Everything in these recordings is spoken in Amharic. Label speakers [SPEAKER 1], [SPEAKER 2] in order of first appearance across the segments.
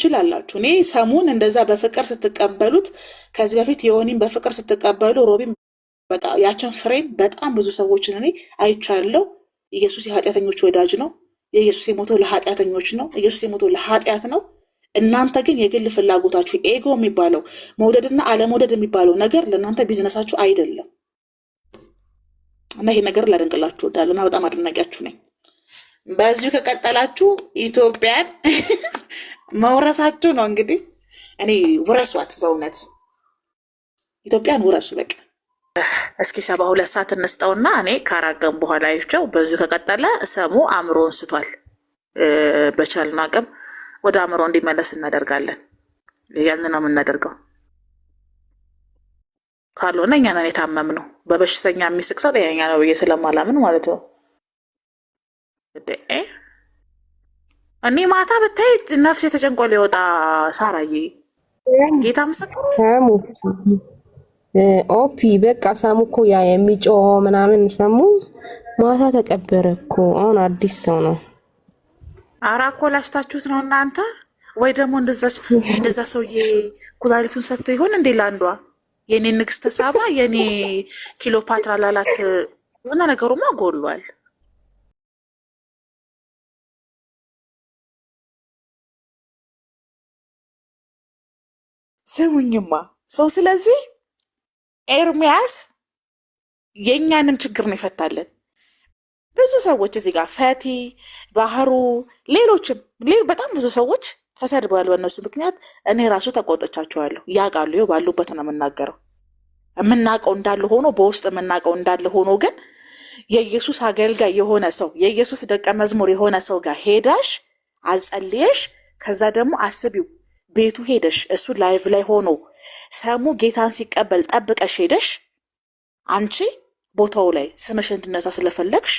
[SPEAKER 1] ትችላላችሁ። እኔ ሰሙን እንደዛ በፍቅር ስትቀበሉት ከዚህ በፊት የሆኒን በፍቅር ስትቀበሉ ሮቢን በቃ ያችን ፍሬም በጣም ብዙ ሰዎችን እኔ አይቻለሁ። ኢየሱስ የኃጢአተኞች ወዳጅ ነው። የኢየሱስ የሞተው ለኃጢአተኞች ነው። ኢየሱስ የሞተው ለኃጢአት ነው። እናንተ ግን የግል ፍላጎታችሁ ኤጎ የሚባለው መውደድና አለመውደድ የሚባለው ነገር ለእናንተ ቢዝነሳችሁ አይደለም። እና ይሄ ነገር ላደንቅላችሁ እወዳለሁ እና በጣም አድናቂያችሁ ነኝ። በዚሁ ከቀጠላችሁ ኢትዮጵያን መውረሳችሁ ነው። እንግዲህ እኔ ውረሷት፣ በእውነት ኢትዮጵያን ውረሱ። በቃ እስኪ 72 ሰዓት እንስጠውና እኔ ካራገም በኋላ ይቸው። በዚሁ ከቀጠለ ሰሙ አእምሮን ስቷል። በቻልን አቅም ወደ አእምሮ እንዲመለስ እናደርጋለን። ያን ነው የምናደርገው። ካልሆነ እኛ ነን የታመምነው። በበሽተኛ የሚስቅ ሰው ጤነኛ ነው ብዬ ስለማላምን ማለት ነው። እኔ ማታ ብታይ ነፍስ የተጨንቆ ሊወጣ ሳራዬ ጌታ ምስክር
[SPEAKER 2] ኦፒ በቃ ሰሙ እኮ ያ የሚጮህ ምናምን ሰሙ ማታ ተቀበረ እኮ። አሁን አዲስ ሰው ነው።
[SPEAKER 1] አራ እኮ ላሽታችሁት ነው እናንተ። ወይ ደግሞ እንደዛ ሰውዬ ኩላሊቱን ሰጥቶ ይሆን እንዴ ለአንዷ የኔ ንግስተ ሳባ የኔ ኪሎፓትራ ላላት የሆነ ነገሩማ ጎሏል። ስሙኝማ ሰው ስለዚህ ኤርሚያስ የእኛንም ችግር ነው ይፈታለን። ብዙ ሰዎች እዚህ ጋር ፈቲ ባህሩ ሌሎችም በጣም ብዙ ሰዎች ተሰድበዋል በእነሱ ምክንያት። እኔ ራሱ ተቆጥቻቸዋለሁ። ያውቃሉ። ይኸው ባሉበት ነው የምናገረው። የምናውቀው እንዳለ ሆኖ በውስጥ የምናውቀው እንዳለ ሆኖ ግን የኢየሱስ አገልጋይ የሆነ ሰው የኢየሱስ ደቀ መዝሙር የሆነ ሰው ጋር ሄዳሽ አጸልየሽ ከዛ ደግሞ አስቢው ቤቱ ሄደሽ እሱ ላይቭ ላይ ሆኖ ሰሙ ጌታን ሲቀበል ጠብቀሽ ሄደሽ አንቺ ቦታው ላይ ስምሽ እንድነሳ ስለፈለግሽ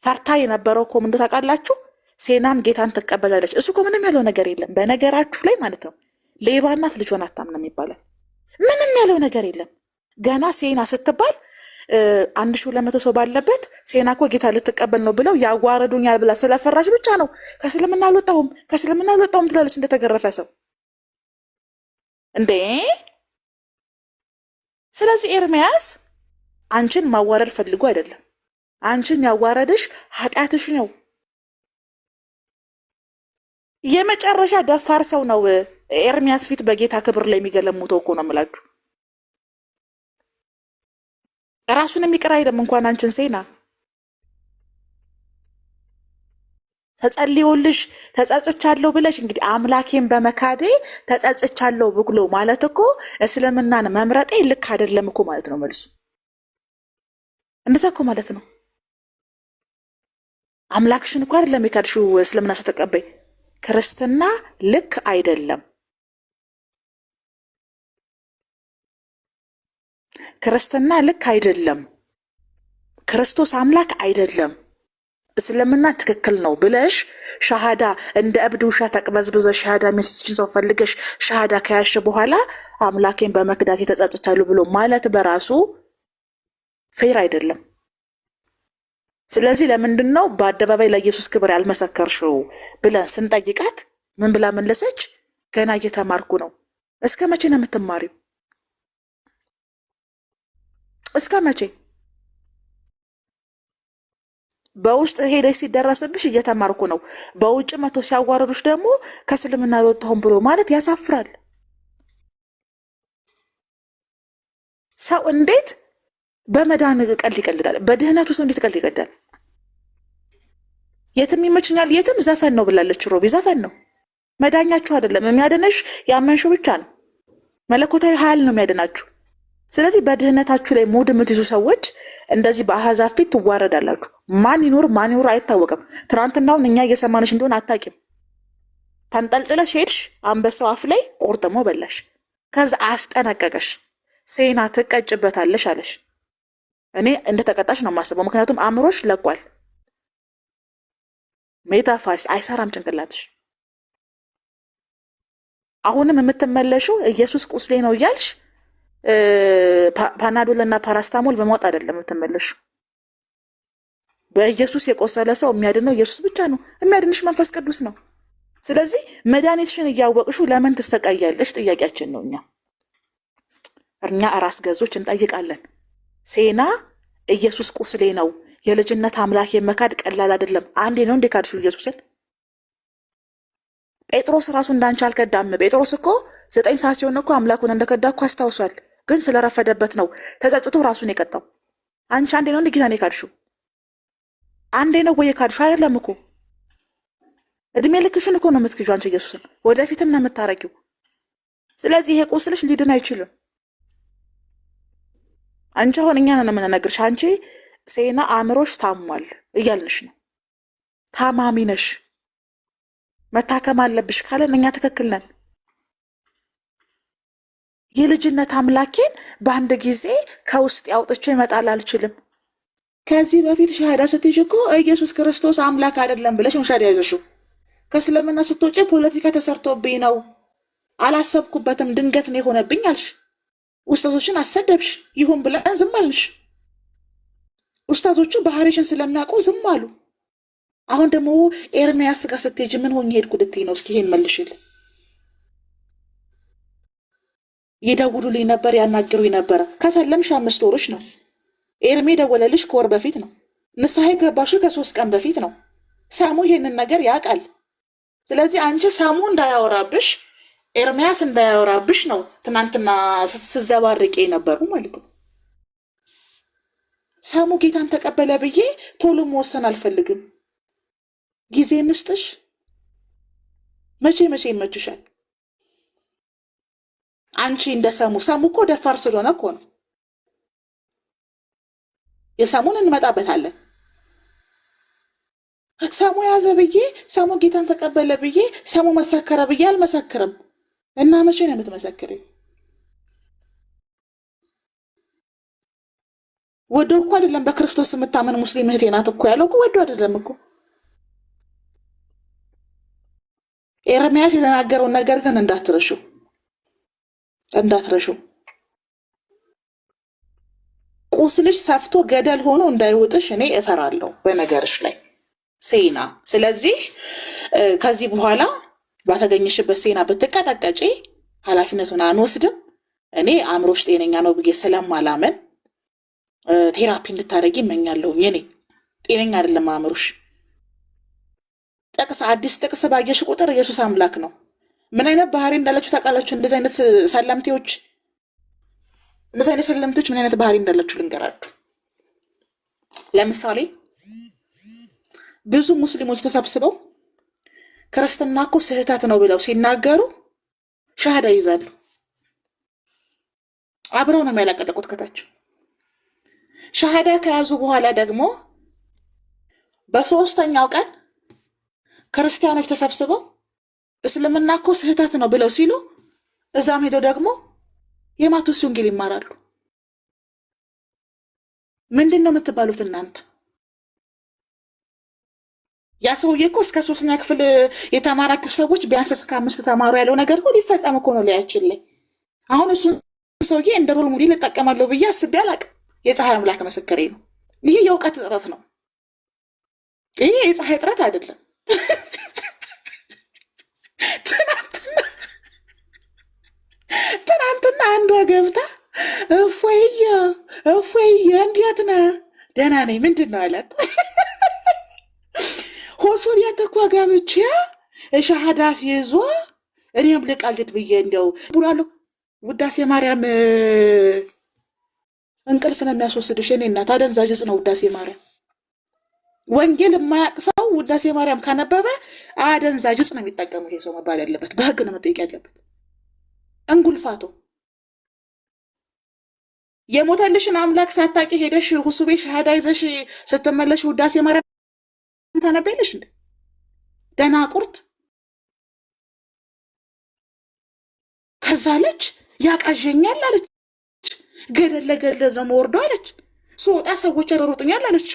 [SPEAKER 1] ፈርታ የነበረው እኮ ምን ታውቃላችሁ? ሴናም ጌታን ትቀበላለች። እሱ እኮ ምንም ያለው ነገር የለም በነገራችሁ ላይ ማለት ነው። ሌባ እናት ልጇን አታምንም ይባላል። ምንም ያለው ነገር የለም። ገና ሴና ስትባል 1200 ሰው ባለበት ሴና እኮ ጌታ ልትቀበል ነው ብለው ያዋረዱኛል ብላ ስለፈራሽ ብቻ ነው ከእስልምና አልወጣሁም ትላለች እንደተገረፈ ሰው እንዴ። ስለዚህ ኤርሚያስ አንቺን ማዋረድ ፈልጎ አይደለም። አንቺን ያዋረድሽ ኃጢአትሽ ነው። የመጨረሻ ደፋር ሰው ነው ኤርሚያስ ፊት በጌታ ክብር ላይ የሚገለሙተው እኮ ነው የምላችሁ። ራሱን የሚቀር አይደለም እንኳን አንቺን ሴና ተጸልዮልሽ ተጸጽቻለሁ ብለሽ እንግዲህ አምላኬን በመካዴ ተጸጽቻለሁ ብሎ ማለት እኮ እስልምናን መምረጤ ልክ አይደለም እኮ ማለት ነው መልሱ። እንደዛ እኮ ማለት ነው። አምላክሽን እኮ አይደለም የካድሽው እስልምና ስትቀበይ። ክርስትና ልክ አይደለም። ክርስትና ልክ አይደለም። ክርስቶስ አምላክ አይደለም። እስልምና ትክክል ነው ብለሽ ሻሃዳ እንደ እብድ ውሻ ተቅበዝብዘሽ ሻሃዳ ሜሴጅን ሰው ፈልገሽ ሻሃዳ ከያሽ በኋላ አምላኬን በመክዳት የተጸጽቻለሁ ብሎ ማለት በራሱ ፌር አይደለም። ስለዚህ ለምንድን ነው በአደባባይ ለኢየሱስ ክብር ያልመሰከርሽው ብለን ስንጠይቃት ምን ብላ መለሰች? ገና እየተማርኩ ነው። እስከ መቼ ነው የምትማሪው? እስከ መቼ? በውስጥ ሄደሽ ሲደረስብሽ እየተማርኩ ነው፣ በውጭ መቶ ሲያዋረዱሽ ደግሞ ከእስልምና አልወጣሁም ብሎ ማለት ያሳፍራል። ሰው እንዴት በመዳን ቀልድ ይቀልዳል? በድህነቱ ሰው እንዴት ቀልድ ይቀልዳል? የትም ይመችኛል የትም ዘፈን ነው ብላለች ሮቢ። ዘፈን ነው መዳኛችሁ አይደለም። የሚያድነሽ ያመንሽው ብቻ ነው። መለኮታዊ ኃይል ነው የሚያድናችሁ። ስለዚህ በድህነታችሁ ላይ ሙድ የምትይዙ ሰዎች እንደዚህ በአህዛብ ፊት ትዋረዳላችሁ። ማን ይኖር አይታወቅም። ትናንትናውን እኛ እየሰማንሽ እንደሆነ አታውቂም። ተንጠልጥለሽ ሄድሽ፣ አንበሳው አፍ ላይ ቆርጥሞ በላሽ። ከዛ አስጠነቀቀሽ። ሴና ትቀጭበታለሽ አለሽ። እኔ እንደተቀጣሽ ነው የማስበው። ምክንያቱም አእምሮሽ ለቋል። ሜታፋይስ አይሰራም ጭንቅላትሽ። አሁንም የምትመለሽው ኢየሱስ ቁስሌ ነው እያልሽ ፓናዶል እና ፓራስታሞል በማውጣት አይደለም የምትመለሽው። በኢየሱስ የቆሰለ ሰው የሚያድነው ኢየሱስ ብቻ ነው። የሚያድንሽ መንፈስ ቅዱስ ነው። ስለዚህ መድኃኒትሽን እያወቅሽው ለምን ትሰቃያለሽ? ጥያቄያችን ነው። እኛ ራስ ገዞች እንጠይቃለን። ሴና ኢየሱስ ቁስሌ ነው፣ የልጅነት አምላክ የመካድ ቀላል አይደለም። አንዴ ነው እንዴ ካድሹ ኢየሱስን? ጴጥሮስ ራሱ እንዳንቺ አልከዳም። ጴጥሮስ እኮ 9 ሰዓት ሲሆን እኮ አምላኩን እንደከዳ እኮ አስታውሷል። ግን ስለረፈደበት ነው ተጸጽቶ ራሱን የቀጣው። አንቺ አንዴ ነው እንዴ ጌታን የካድሹ? አንዴ ነው ወይ የካድሹ? አይደለም እኮ እድሜ ልክሽን እኮ ነው የምትክጁ አንቺ ኢየሱስን፣ ወደፊትም ነው የምታረጊው። ስለዚህ ይሄ ቁስልሽ ሊድን አይችልም። አንቺ አሁን እኛ ነው የምንነግርሽ። አንቺ ሴና አእምሮሽ ታሟል እያልንሽ ነው። ታማሚ ነሽ፣ መታከም አለብሽ ካለን እኛ ትክክል ነን። የልጅነት አምላኬን በአንድ ጊዜ ከውስጥ ያውጥቼ ይመጣል አልችልም። ከዚህ በፊት ሻሃዳ ስትይዥ እኮ ኢየሱስ ክርስቶስ አምላክ አይደለም ብለሽ ነው ሻሃዳ ያዘሽው። ከእስልምና ስትወጪ ፖለቲካ ተሰርቶብኝ ነው፣ አላሰብኩበትም፣ ድንገት ነው የሆነብኝ አልሽ። ኡስታዞችን አሰደብሽ፣ ይሁን ብለን ዝም አልንሽ። ኡስታዞቹ ባህሪሽን ስለሚያውቁ ዝም አሉ። አሁን ደግሞ ኤርሚያስ ጋር ስትሄጂ ምን ሆኜ ሄድኩ ልትይ ነው? እስኪ ይሄን መልሽል። ይደውሉልኝ ነበር፣ ያናግሩኝ ነበረ። ከሰለምሽ 5 ወሮች ነው። ኤርሜ ደወለልሽ ከወር በፊት ነው። ንስሐ ገባሽ ከ3 ቀን በፊት ነው። ሳሙ ይሄንን ነገር ያውቃል። ስለዚህ አንቺ ሳሙ እንዳያወራብሽ፣ ኤርሚያስ እንዳያወራብሽ ነው ትናንትና ስትዘባርቂ ነበሩ ማለት ነው። ሳሙ ጌታን ተቀበለ ብዬ ቶሎ መወሰን አልፈልግም። ጊዜ እንስጥሽ። መቼ ይመችሻል? አንቺ እንደ ሳሙ እኮ ደፋር ስለሆነ እኮ ነው። የሳሙን እንመጣበታለን። ሳሙ ያዘ ብዬ፣ ሳሙ ጌታን ተቀበለ ብዬ፣ ሳሙ መሰከረ ብዬ አልመሰክርም። እና መቼ ነው የምትመሰክሪው? ወዶ እኮ አይደለም በክርስቶስ የምታመን ሙስሊም እህቴ ናት እኮ ያለው እኮ ወዶ አይደለም እኮ። ኤርሚያስ የተናገረውን ነገር ግን እንዳትረሹ። ቁስልሽ ሰፍቶ ገደል ሆኖ እንዳይውጥሽ እኔ እፈራለሁ በነገርሽ ላይ ሴና። ስለዚህ ከዚህ በኋላ ባተገኘሽበት ሴና ብትቀጠቀጪ ኃላፊነቱን አንወስድም። እኔ አእምሮሽ ጤነኛ ነው ብዬ ስለማላመን ቴራፒ እንድታደርጊ እመኛለሁኝ። እኔ ጤነኛ አይደለም አእምሮሽ። አዲስ ጥቅስ ባየሽ ቁጥር ኢየሱስ አምላክ ነው። ምን አይነት ባህሪ እንዳላችሁ ታውቃላችሁ? እንደዚህ አይነት ሰለምቴዎች ምን አይነት ባህሪ እንዳላችሁ ልንገራችሁ። ለምሳሌ ብዙ ሙስሊሞች ተሰብስበው ክርስትና እኮ ስህተት ነው ብለው ሲናገሩ ሻሃዳ ይዛሉ። አብረው ነው የሚያላቀለቁት ከታች። ሻሃዳ ከያዙ በኋላ ደግሞ በ3ኛው ቀን ክርስቲያኖች ተሰብስበው እስልምና እኮ ስህተት ነው ብለው ሲሉ እዛም ሄደው ደግሞ የማቴዎስ ወንጌል ይማራሉ። ምንድን ነው የምትባሉት እናንተ? ያ ሰውዬ እኮ እስከ 3ኛ ክፍል የተማራችሁ ሰዎች ቢያንስ እስከ 5 ተማሩ ያለው ነገር እኮ ሊፈጸም እኮ ነው ላያችን ላይ። አሁን እሱን ሰውዬ እንደ ሮል ሞዴል እጠቀማለሁ ብዬ አስቤ አላቅም። የፀሐይ አምላክ ምስክሬ ነው። ይሄ የእውቀት እጥረት ነው። ይሄ የፀሐይ እጥረት አይደለም። ትናንትና አንዷ ገብታ እፎይ እንዴት ነህ? ደህና ነኝ። ምንድን ነው አላት። ሆሶ ቤት እኮ ገብቼ ሻሃዳ ሲይዞ እኔም ልቀልድ ብዬ እንደው ብሏለሁ። ውዳሴ ማርያም እንቅልፍ ነው የሚያስወስድሽ። እኔ እናት አደንዛዥ ዕፅ ነው ውዳሴ ማርያም። ወንጌል የማያውቅ ሰው ውዳሴ ማርያም ካነበበ አደንዛዥ ዕፅ ነው የሚጠቀሙ። ይሄ ሰው መባል ያለበት በህግ ነው መጠየቅ ያለበት። እንጉልፋቶ የሞተልሽን አምላክ ሳታቂ ሄደሽ ሁሱቤ ሻሃዳ ይዘሽ ስትመለሽ ውዳሴ ማርያም ታነበይልሽ እንዴ? ደናቁርት። ከዛ አለች ያቃዠኛል አለች። ገደል ለገደል ነው ወርዶ አለች። ስወጣ ሰዎች ያሮሩጥኛል አለች።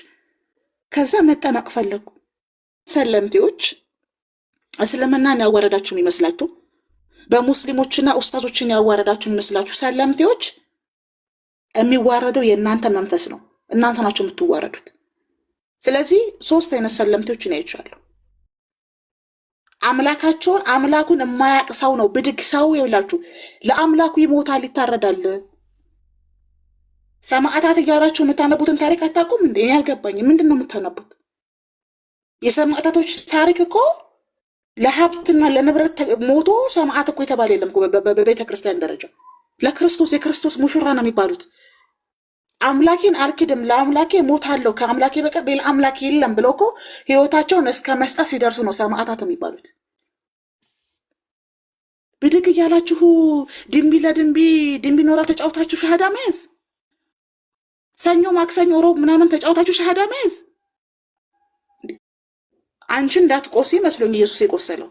[SPEAKER 1] ከዛ መጠናቅ ፈለጉ። ሰለምቴዎች እስልምናን ያዋረዳችሁ የሚመስላችሁ፣ በሙስሊሞችና ኡስታዞችን ያዋረዳችሁ የሚመስላችሁ ሰለምቴዎች፣ የሚዋረደው የእናንተ መንፈስ ነው። እናንተ ናችሁ የምትዋረዱት። ስለዚህ 3 አይነት ሰለምቴዎችን አይቻለሁ። አምላካቸውን አምላኩን የማያውቅ ሰው ነው ብድግ ሰው ይላችሁ ለአምላኩ ይሞታል ይታረዳል። ሰማዕታት እያላችሁ የምታነቡትን ታሪክ አታውቁም እንዴ? እኔ አልገባኝም። ምንድን ነው የምታነቡት? የሰማዕታቶች ታሪክ እኮ ለሀብትና ለንብረት ሞቶ ሰማዕት እኮ የተባለ የለም በቤተ ክርስቲያን ደረጃ። ለክርስቶስ የክርስቶስ ሙሽራ ነው የሚባሉት። አምላኬን አልክድም፣ ለአምላኬ ሞታለሁ፣ ከአምላኬ በቀር ሌላ አምላክ የለም ብለው እኮ ህይወታቸውን እስከ መስጠት ሲደርሱ ነው ሰማዕታት የሚባሉት። ብድግ እያላችሁ ድንቢ ለድንቢ ድንቢ ኖራ ተጫውታችሁ ሻሃዳ መያዝ፣ ሰኞ ማክሰኞ ሮብ ምናምን ተጫውታችሁ ሻሃዳ መያዝ። አንቺ እንዳትቆሲ መስሎኝ ኢየሱስ የቆሰለው፣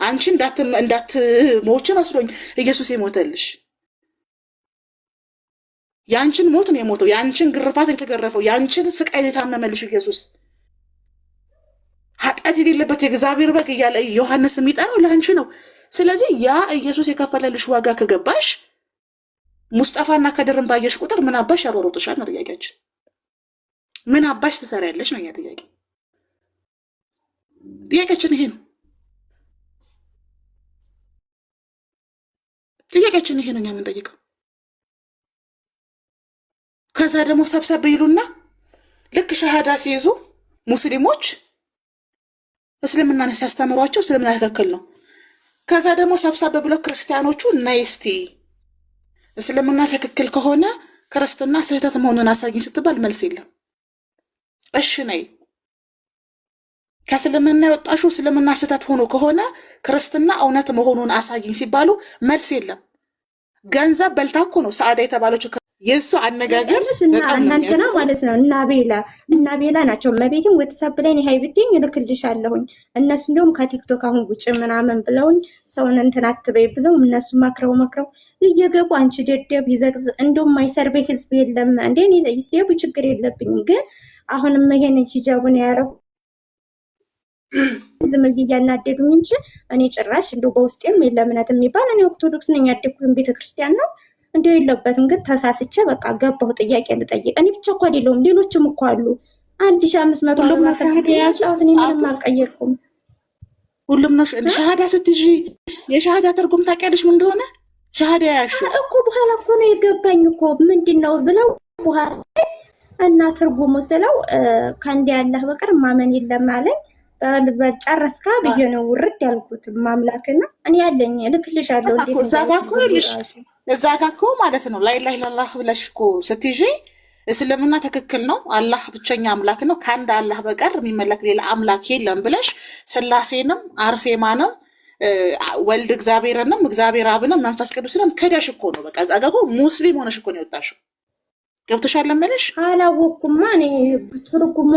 [SPEAKER 1] አንቺ እንዳትሞች መስሎኝ ኢየሱስ የሞተልሽ። ያንቺን ሞት ነው የሞተው፣ ያንቺን ግርፋት የተገረፈው፣ ያንቺን ስቃይ የታመመልሽ ኢየሱስ። ኃጢአት የሌለበት የእግዚአብሔር በግ እያለ ዮሐንስ የሚጠራው ለአንቺ ነው። ስለዚህ ያ ኢየሱስ የከፈለልሽ ዋጋ ከገባሽ ሙስጠፋና ከድርን ባየሽ ቁጥር ምን አባሽ ያሮሮጥሻል ነው ጥያቄያችን። ምን አባሽ ትሰሪያለሽ ነው ያ ጥያቄ። ጥያቄያችን ይሄ ነው። ጥያቄያችን ይሄ ነው እኛ የምንጠይቀው። ከዛ ደግሞ ሰብሰብ ይሉና ልክ ሸሃዳ ሲይዙ ሙስሊሞች እስልምናን ሲያስተምሯቸው እስልምና ትክክል ነው። ከዛ ደግሞ ሰብሰብ ብለው ክርስቲያኖቹ ነይ እስቲ እስልምና ትክክል ከሆነ ክርስትና ስህተት መሆኑን አሳይኝ ስትባል መልስ የለም። እሺ ነይ ከእስልምና የወጣሽው እስልምና ስህተት ሆኖ ከሆነ ክርስትና እውነት መሆኑን አሳይኝ ሲባሉ መልስ የለም። ገንዘብ በልታ እኮ ነው ሰዓዳ የተባለችው። የሱ አነጋገር
[SPEAKER 3] እናንተና ማለት ነው። እና ቤላ ናቸው። መቤትም ወትሳፕ ላይ ነው ሃይብቲኝ እልክልሻለሁኝ። እነሱ እንደውም ከቲክቶክ አሁን ጉጭ ምናምን ብለውኝ ሰውን እንትን አትበይ ብለው እነሱ መክረው እየገቡ አንቺ ደደብ ይዘግዝ እንደውም ማይሰርቤ ህዝብ የለም እንዴ ይስደቡ ችግር የለብኝም። ግን አሁንም ይሄን ሂጃቡን ያረው ዝም እያናደዱኝ እንጂ እኔ ጭራሽ እንደው በውስጤም የለምነት የሚባል እኔ ኦርቶዶክስ ነኝ፣ ያደኩት ቤተክርስቲያን ነው። እንደው የለበትም ግን ተሳስቼ በቃ ገባሁ ጥያቄ ልጠይቅ። እኔ ብቻ እኮ አይደለሁም ሌሎችም እኮ አሉ። 1500
[SPEAKER 1] ሁሉም ነው ሻሃዳ
[SPEAKER 3] ያዙት። እኔ ምንም አልቀየርኩም።
[SPEAKER 1] ሁሉም ነው ሻሃዳ ስትይዢ የሻሃዳ ትርጉም ታውቂያለሽ ምን እንደሆነ? ሻሃዳ ያሹ
[SPEAKER 3] እኮ በኋላ እኮ ነው የገባኝ እኮ ምንድነው ብለው በኋላ እና ትርጉሙ ስለው ከአንድ ያለህ በቀር ማመን የለም አለኝ። በጨረስካ ብዬ ነው ውርድ ያልኩት ማምላክና እኔ ያለኝ ልክልሻለሁ። እንዴት
[SPEAKER 1] እዛ ጋ እኮ ማለት ነው ላይ ለላህ ብለሽ እኮ ስትይዢ እስልምና ትክክል ነው፣ አላህ ብቸኛ አምላክ ነው፣ ከአንድ አላህ በቀር የሚመለክ ሌላ አምላክ የለም ብለሽ ስላሴንም አርሴማንም ወልድ እግዚአብሔርንም እግዚአብሔር አብንም መንፈስ ቅዱስንም ክደሽ እኮ ነው። በቃ እዛ ጋ እኮ ሙስሊም ሆነሽ እኮ ነው የወጣሽው። ገብቶሻል ለመለሽ?
[SPEAKER 3] አላወቅኩማ እኔ ትርጉሙ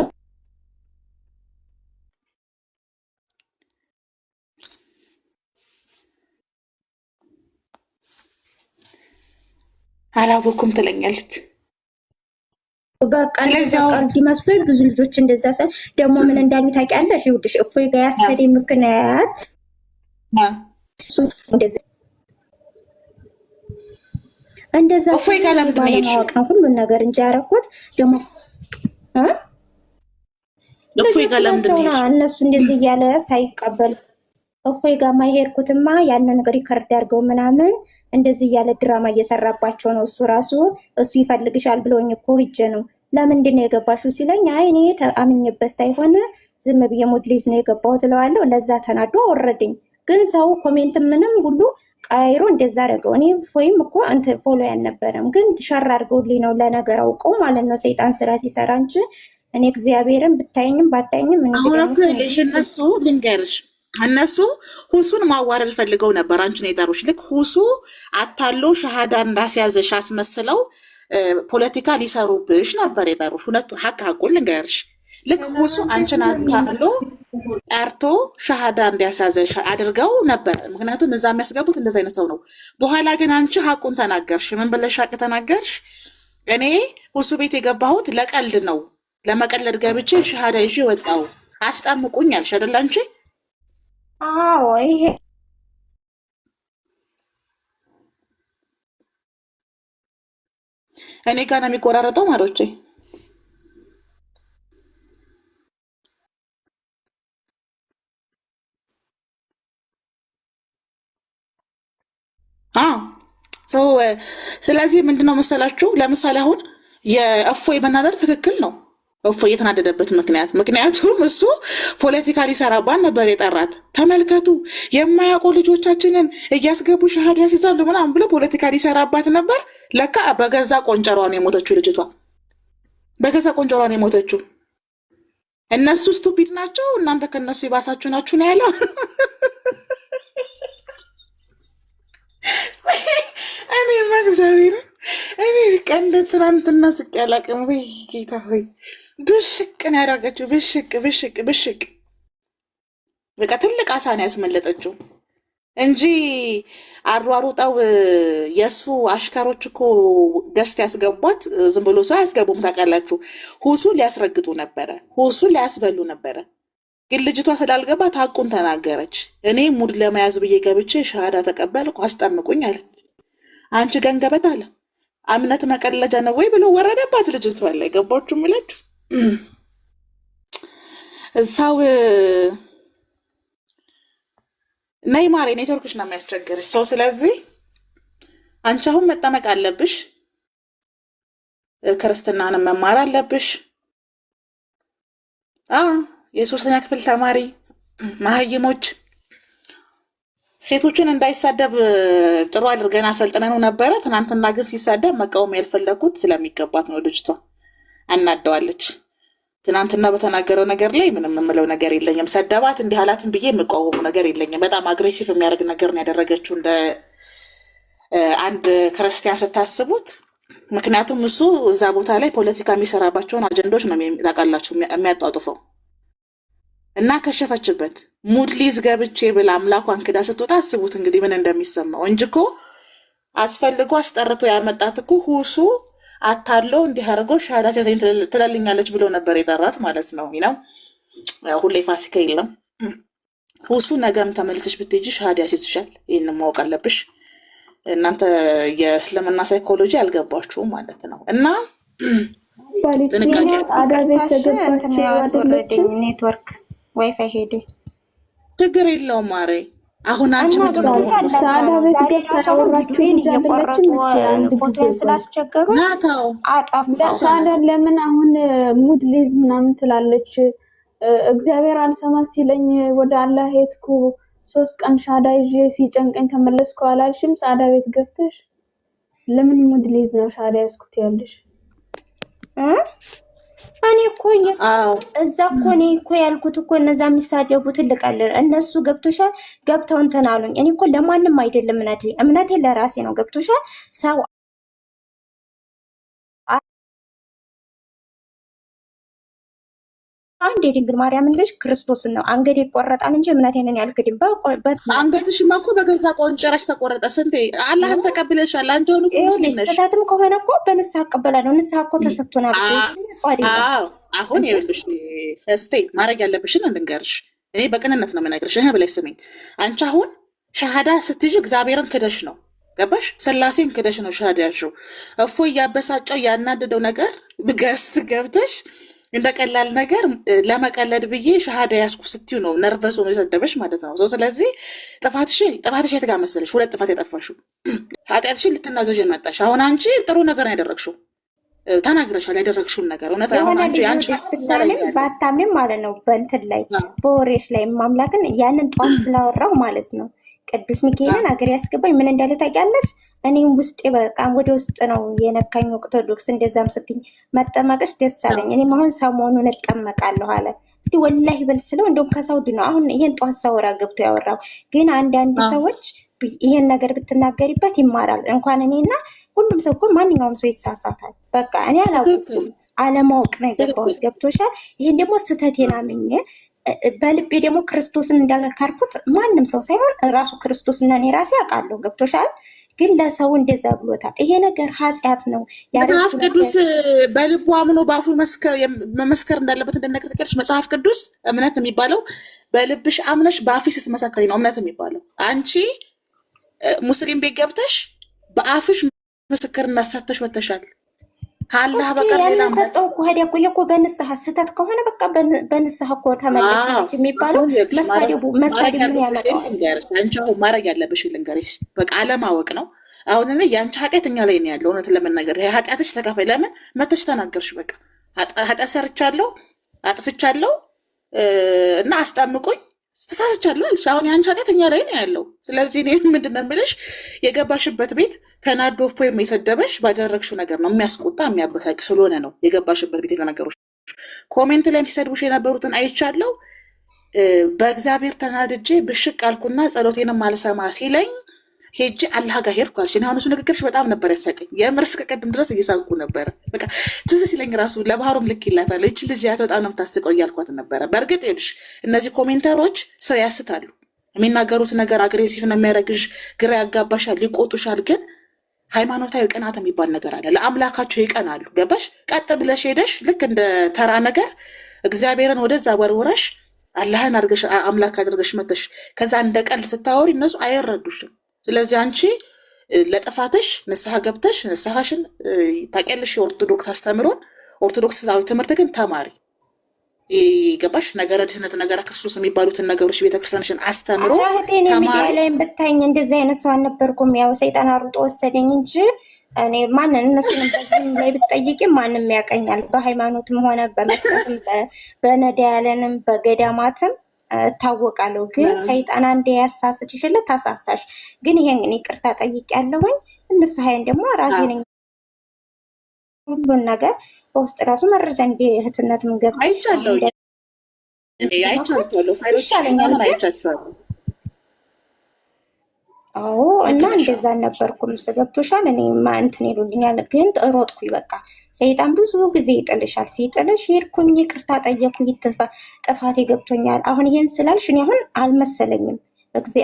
[SPEAKER 1] አላወኩም ትለኛለች።
[SPEAKER 3] በቃ እንዲመስሎኝ ብዙ ልጆች እንደዛ ሰ ደግሞ ምን እንዳሉ ታውቂያለሽ? ይኸውልሽ እፎይ ጋር ያስከደኝ ምክንያት እንደዛ
[SPEAKER 1] እፎይ ጋር ለምንድን ነው የሄድሽው?
[SPEAKER 3] ሁሉን ነገር እንጂ ያደረኩት ደግሞ
[SPEAKER 1] እፎይ ጋር ለምንድን ነው የሄድሽው?
[SPEAKER 3] እነሱ እንደዚህ እያለ ሳይቀበል እፎይ ጋር ማይሄድኩትማ ያን ነገር ይከርድ አድርገው ምናምን እንደዚህ እያለ ድራማ እየሰራባቸው ነው። እሱ ይፈልግሻል ብሎኝ እኮ ሂጄ ነው። ለምንድን ነው የገባሽው ሲለኝ አይ እኔ ተአምኜበት ሳይሆን ዝም ብዬ ሞድሊዝ ነው የገባሁት እለዋለሁ። ለዛ ተናዶ ወረደኝ። ግን ሰው ኮሜንት ምንም ሁሉ ቀይሮ እንደዛ አደረገው። እኔ ፎይም እኮ እንትን ፎሎ ያልነበረም ግን ሸር አድርገውልኝ ነው ለነገር አውቀው ማለት ነው ሰይጣን ስራ ሲሰራ እንጂ እኔ እግዚአብሔርን ብታይኝም ባታይኝም
[SPEAKER 1] አሁን እኮ እነሱ ልንገርሽ እነሱ ሁሱን ማዋረድ ፈልገው ነበር አንቺን የጠሩሽ። ልክ ሁሱ አታሎ ሻሃዳ እንዳስያዘሽ አስመስለው ፖለቲካ ሊሰሩብሽ ነበር የጠሩሽ። ሁለቱ ሀቁን ልንገርሽ። ልክ ሁሱ አንቺን አታሎ ጠርቶ ሻሃዳ እንዲያስያዘሽ አድርገው ነበር። ምክንያቱም እዛ የሚያስገቡት እንደዚህ አይነት ሰው ነው። በኋላ ግን አንቺ ሀቁን ተናገርሽ። ምን ብለሽ ሀቅ ተናገርሽ? እኔ ሁሱ ቤት የገባሁት ለቀልድ ነው፣ ለመቀለድ ገብቼ ሻሃዳ ይዤ ወጣው አስጠምቁኝ አልሽ አይደል አንቺ?
[SPEAKER 3] አዎ ይሄ
[SPEAKER 1] እኔ ጋር ነው የሚቆራረጠው ማሮቼ። ሰው ስለዚህ ምንድነው መሰላችሁ፣ ለምሳሌ አሁን የእፎይ መናደር ትክክል ነው። እፎይ የተናደደበት ምክንያቱም እሱ ፖለቲካ ሊሰራባን ነበር የጠራት። ተመልከቱ የማያውቁ ልጆቻችንን እያስገቡ ሻሃዳ ያስይዛሉ ምናምን ብሎ ፖለቲካ ሊሰራባት ነበር። ለካ በገዛ ቆንጨሯን የሞተችው ልጅቷ፣ በገዛ ቆንጨሯን የሞተችው። እነሱ ስቱፒድ ናቸው፣ እናንተ ከነሱ የባሳችሁ ናችሁ ነው ያለው። እኔ መግዛቤን እኔ ቀንደ ትናንትና ስቅ ያላቅም። ወይ ጌታ ሆይ ብሽቅ ነው ያደረገችው። ብሽቅ በቃ ትልቅ አሳን ያስመለጠችው እንጂ አሯሩጠው የእሱ አሽከሮች እኮ ገስት ያስገቧት ዝም ብሎ ሰው አያስገቡም። ታውቃላችሁ፣ ሁሱ ሊያስረግጡ ነበረ፣ ሁሱ ሊያስበሉ ነበረ። ግን ልጅቷ ስላልገባ ታቁን ተናገረች። እኔ ሙድ ለመያዝ ብዬ ገብቼ ሻሃዳ ተቀበልኩ አስጠምቁኝ አለች። አንቺ ገንገበት አለ እምነት መቀለጃ ነው ወይ ብሎ ወረደባት ልጅቷ ላይ። ገባችሁ የሚላችሁ ሰው ነይ ማሬ፣ ኔትወርክሽ ነው የሚያስቸግርሽ ሰው። ስለዚህ አንቺ አሁን መጠመቅ አለብሽ፣ ክርስትናንም መማር አለብሽ። የሶስተኛ ክፍል ተማሪ መሀይሞች ሴቶችን እንዳይሳደብ ጥሩ አድርገን አሰልጥነነው ነበረ። ትናንትና ግን ሲሳደብ መቃወም ያልፈለኩት ስለሚገባት ነው። ልጅቷ አናደዋለች። ትናንትና በተናገረው ነገር ላይ ምንም የምለው ነገር የለኝም። ሰደባት እንዲህ አላትን ብዬ የምቃወሙ ነገር የለኝም። በጣም አግሬሲቭ የሚያደርግ ነገር ነው ያደረገችው እንደ አንድ ክርስቲያን ስታስቡት። ምክንያቱም እሱ እዛ ቦታ ላይ ፖለቲካ የሚሰራባቸውን አጀንዳዎች ነው ታውቃላችሁ የሚያጧጡፈው እና ከሸፈችበት። ሙድ ሊዝ ገብቼ ብላ አምላኳን ክዳ ስትወጣ አስቡት እንግዲህ ምን እንደሚሰማው እንጂ እኮ አስፈልጎ አስጠርቶ ያመጣት እኮ ሁሱ አታለው እንዲህ አድርጎ ሻሃዳ ሲያዘኝ ትላልኛለች ብሎ ነበር የጠራት ማለት ነው። ነው ሁሌ ፋሲካ የለም። ሁሱ ነገም ተመልሰሽ ብትሄጂ ሻሃዳ ያስይዝሻል። ይህንን ማወቅ አለብሽ። እናንተ የእስልምና ሳይኮሎጂ አልገባችሁም ማለት ነው። እና ጥንቃቄ
[SPEAKER 3] ኔትወርክ ዋይፋይ ሄደ
[SPEAKER 1] ችግር የለውም ማሬ። አሁን አንቺ ምንድነው
[SPEAKER 3] ሳዳ ቤት ገብታ ያወራችሁን እየቆረጡ ፎቶ ስላስቸገሩ
[SPEAKER 1] ናታው
[SPEAKER 3] አጣፋው።
[SPEAKER 2] ሳዳ ለምን አሁን ሙድ ሊዝ ምናምን ትላለች? እግዚአብሔር አልሰማ ሲለኝ ወደ አላህ ሄድኩ 3 ቀን ሻሃዳ ይዤ ሲጨንቀኝ ተመለስኩ አላልሽም? ሳዳ ቤት ገብተሽ ለምን ሙድ ሊዝ ነው ሻሃዳ ያስኩት ያለሽ? እኔ እኮ እዛ እኮ እኔ እኮ ያልኩት እኮ እነዛ የሚሳደቡ ትልቃለ እነሱ ገብቶሻል፣ ገብተው እንትን አሉኝ። እኔ እኮ ለማንም አይደለም እምነቴ ለራሴ ነው። ገብቶሻል ሰው አንድ የድንግል ማርያም ልጅ ክርስቶስን ነው አንገቴ ይቆረጣል እንጂ እምነቴን ያልክድም።
[SPEAKER 1] አንገትሽማ እኮ በገዛ ቆንጨራሽ ተቆረጠ። ስንቴ አላህን ተቀብለሻል። አንቺ ሆነ እኮ ሙስሊም ነሽ።
[SPEAKER 3] ስህተትም ከሆነ እኮ በንስሐ እቀበላለሁ። ንስሐ እኮ ተሰጥቶናል።
[SPEAKER 1] አሁን ይኸውልሽ እስቴ ማድረግ ያለብሽን እንድንገርሽ። እኔ በቅንነት ነው የምነግርሽ። እህ ብለሽ ስሚኝ። አንቺ አሁን ሻሃዳ ስትይዥ እግዚአብሔርን ክደሽ ነው ገባሽ? ስላሴን ክደሽ ነው ሻሃዳ ያልሽው። እፎ እያበሳጨው ያናደደው ነገር ገስት ገብተሽ እንደ ቀላል ነገር ለመቀለድ ብዬ ሻሃዳ ያስኩ ስትዩ ነው ነርቨስ ሆኖ የሰደበሽ ማለት ነው። ስለዚህ ጥፋትሽ የት ጋር መሰለሽ? 2 ጥፋት የጠፋሽው ኃጢአትሽን ልትናዘዥን መጣሽ። አሁን አንቺ ጥሩ ነገር ነው ያደረግሽው፣ ተናግረሻል ያደረግሽውን ነገር እውነት። አሁን አንቺ
[SPEAKER 3] ባታምንም ማለት ነው በእንትን ላይ በወሬሽ ላይ ማምላክን ያንን ጧት ስላወራው ማለት ነው ቅዱስ ሚካኤልን አገር ያስገባኝ ምን እንዳለ ታውቂያለሽ? እኔም ውስጤ በጣም ወደ ውስጥ ነው የነካኝ። ኦርቶዶክስ እንደዛም ስትኝ መጠመቅሽ ደስ አለኝ። እኔም አሁን ሰሞኑን እጠመቃለሁ አለ። እስቲ ወላሂ በል ስለው እንደውም ከሳውዲ ነው አሁን ይሄን ጧት ሳወራ ገብቶ ያወራው። ግን አንዳንድ ሰዎች ይሄን ነገር ብትናገሪበት ይማራል። እንኳን እኔና ሁሉም ሰው እኮ ማንኛውም ሰው ይሳሳታል። በቃ እኔ አላውቅም፣ አለማወቅ ነው የገባሁት። ገብቶሻል? ይሄን ደግሞ ስህተቴን አምኜ በልቤ ደግሞ ክርስቶስን እንዳልካርኩት ማንም ሰው ሳይሆን ራሱ ክርስቶስና እኔ ራሴ አውቃለሁ። ገብቶሻል? ግን ለሰው እንደዛ ብሎታል። ይሄ ነገር ኃጢአት ነው።
[SPEAKER 1] መጽሐፍ ቅዱስ በልቡ አምኖ በአፉ መመስከር እንዳለበት እንደነገር ተቀርሽ። መጽሐፍ ቅዱስ እምነት የሚባለው በልብሽ አምነሽ በአፍሽ ስትመሰክሪ ነው እምነት የሚባለው። አንቺ ሙስሊም ቤት ገብተሽ በአፍሽ ምስክርነት ሰጥተሽ ወተሻል። ካላህ በቀር ሌላ
[SPEAKER 3] ሰጠው እኮ ሄደ እኮ በንስሐ ስህተት ከሆነ በቃ በንስሐ እኮ ተመለሽ የሚባለው መሳደቡ ምን ያመጣው?
[SPEAKER 1] አንቺ አሁን ማድረግ ያለብሽ ልንገርሽ፣ በቃ አለማወቅ ነው። አሁን እኔ ያንቺ ኃጢአተኛ ላይ ነው ያለው። እውነት ለመናገር ኃጢአትሽ ተካፋይ ለምን መተሽ ተናገርሽ? በቃ ኃጢአት ሰርቻለሁ፣ አጥፍቻለሁ እና አስጠምቁኝ ተሳስቻለሁ አልሽ። አሁን ያንቺ ኃጢአተኛ ላይ ነው ያለው። ስለዚህ እኔ ምንድን ነው የምልሽ የገባሽበት ቤት ተናዶ ወይም የሰደበሽ ባደረግሽው ነገር ነው የሚያስቆጣ የሚያበሳጭ ስለሆነ ነው የገባሽበት ቤት የተናገሩሽ። ኮሜንት ላይ የሚሰድቡሽ የነበሩትን አይቻለሁ። በእግዚአብሔር ተናድጄ ብሽቅ አልኩና ጸሎቴንም አልሰማ ሲለኝ ሄጄ አላህ ጋር ሄድኩ አልሽ። እኔ አሁን እሱ ንግግርሽ በጣም ነበር ያሳቀኝ። የምር እስከ ቀድም ድረስ እየሳቅኩ ነበረ። በቃ ትዝ ሲለኝ ራሱ ለባህሩም ልክ ይላታል እች ልጅ ያት በጣም ነው የምታስቀው እያልኳት ነበረ። በእርግጥ ይኸውልሽ እነዚህ ኮሜንተሮች ሰው ያስታሉ። የሚናገሩት ነገር አግሬሲቭ ነው የሚያደርግሽ፣ ግራ ያጋባሻል፣ ይቆጡሻል። ግን ሃይማኖታዊ ቅናት የሚባል ነገር አለ። ለአምላካቸው ይቀናሉ። ገባሽ? ቀጥ ብለሽ ሄደሽ ልክ እንደ ተራ ነገር እግዚአብሔርን ወደዛ ወርውረሽ አላህን አድርገሽ አምላክ አድርገሽ መተሽ ከዛ እንደ ቀልድ ስታወሪ እነሱ አይረዱሽም። ስለዚህ አንቺ ለጥፋትሽ ንስሐ ገብተሽ ንስሐሽን ታውቂያለሽ። የኦርቶዶክስ አስተምሮን ኦርቶዶክሳዊ ትምህርት ግን ተማሪ ገባሽ? ነገረ ድህነት ነገረ ክርስቶስ የሚባሉትን ነገሮች ቤተክርስቲያንሽን አስተምሮ
[SPEAKER 3] ተማሪ ላይ ብታኝ እንደዚህ አይነት ሰው አልነበርኩም። ያው ሰይጣን አሩጦ ወሰደኝ እንጂ እኔ ማንን እነሱንም በዚህ ላይ ብትጠይቂ ማንም ያቀኛል። በሃይማኖትም ሆነ በመስጠትም በነዳያለንም በገዳማትም ታወቃለሁ። ግን ሰይጣን አንዴ ያሳስችሽለት ታሳሳሽ። ግን ይሄን ይቅርታ ጠይቄያለሁኝ። እንስሐዬን ደግሞ ራሴ ነኝ ሁሉን ነገር በውስጥ ራሱ መረጃ እንደ እህትነትም ገብቶ
[SPEAKER 1] አይቻለሁ ፋይሎች አይቻለሁ።
[SPEAKER 3] አዎ እና እንደዛ ነበርኩም። ገብቶሻል። እኔ እንትን ይሉልኛል ግን ሮጥኩኝ። በቃ ሰይጣን ብዙ ጊዜ ይጥልሻል። ሲጥልሽ ሄድኩኝ፣ ይቅርታ ጠየኩኝ፣ ጥፋቴ ገብቶኛል። አሁን ይሄን ስላልሽ እኔ አሁን አልመሰለኝም።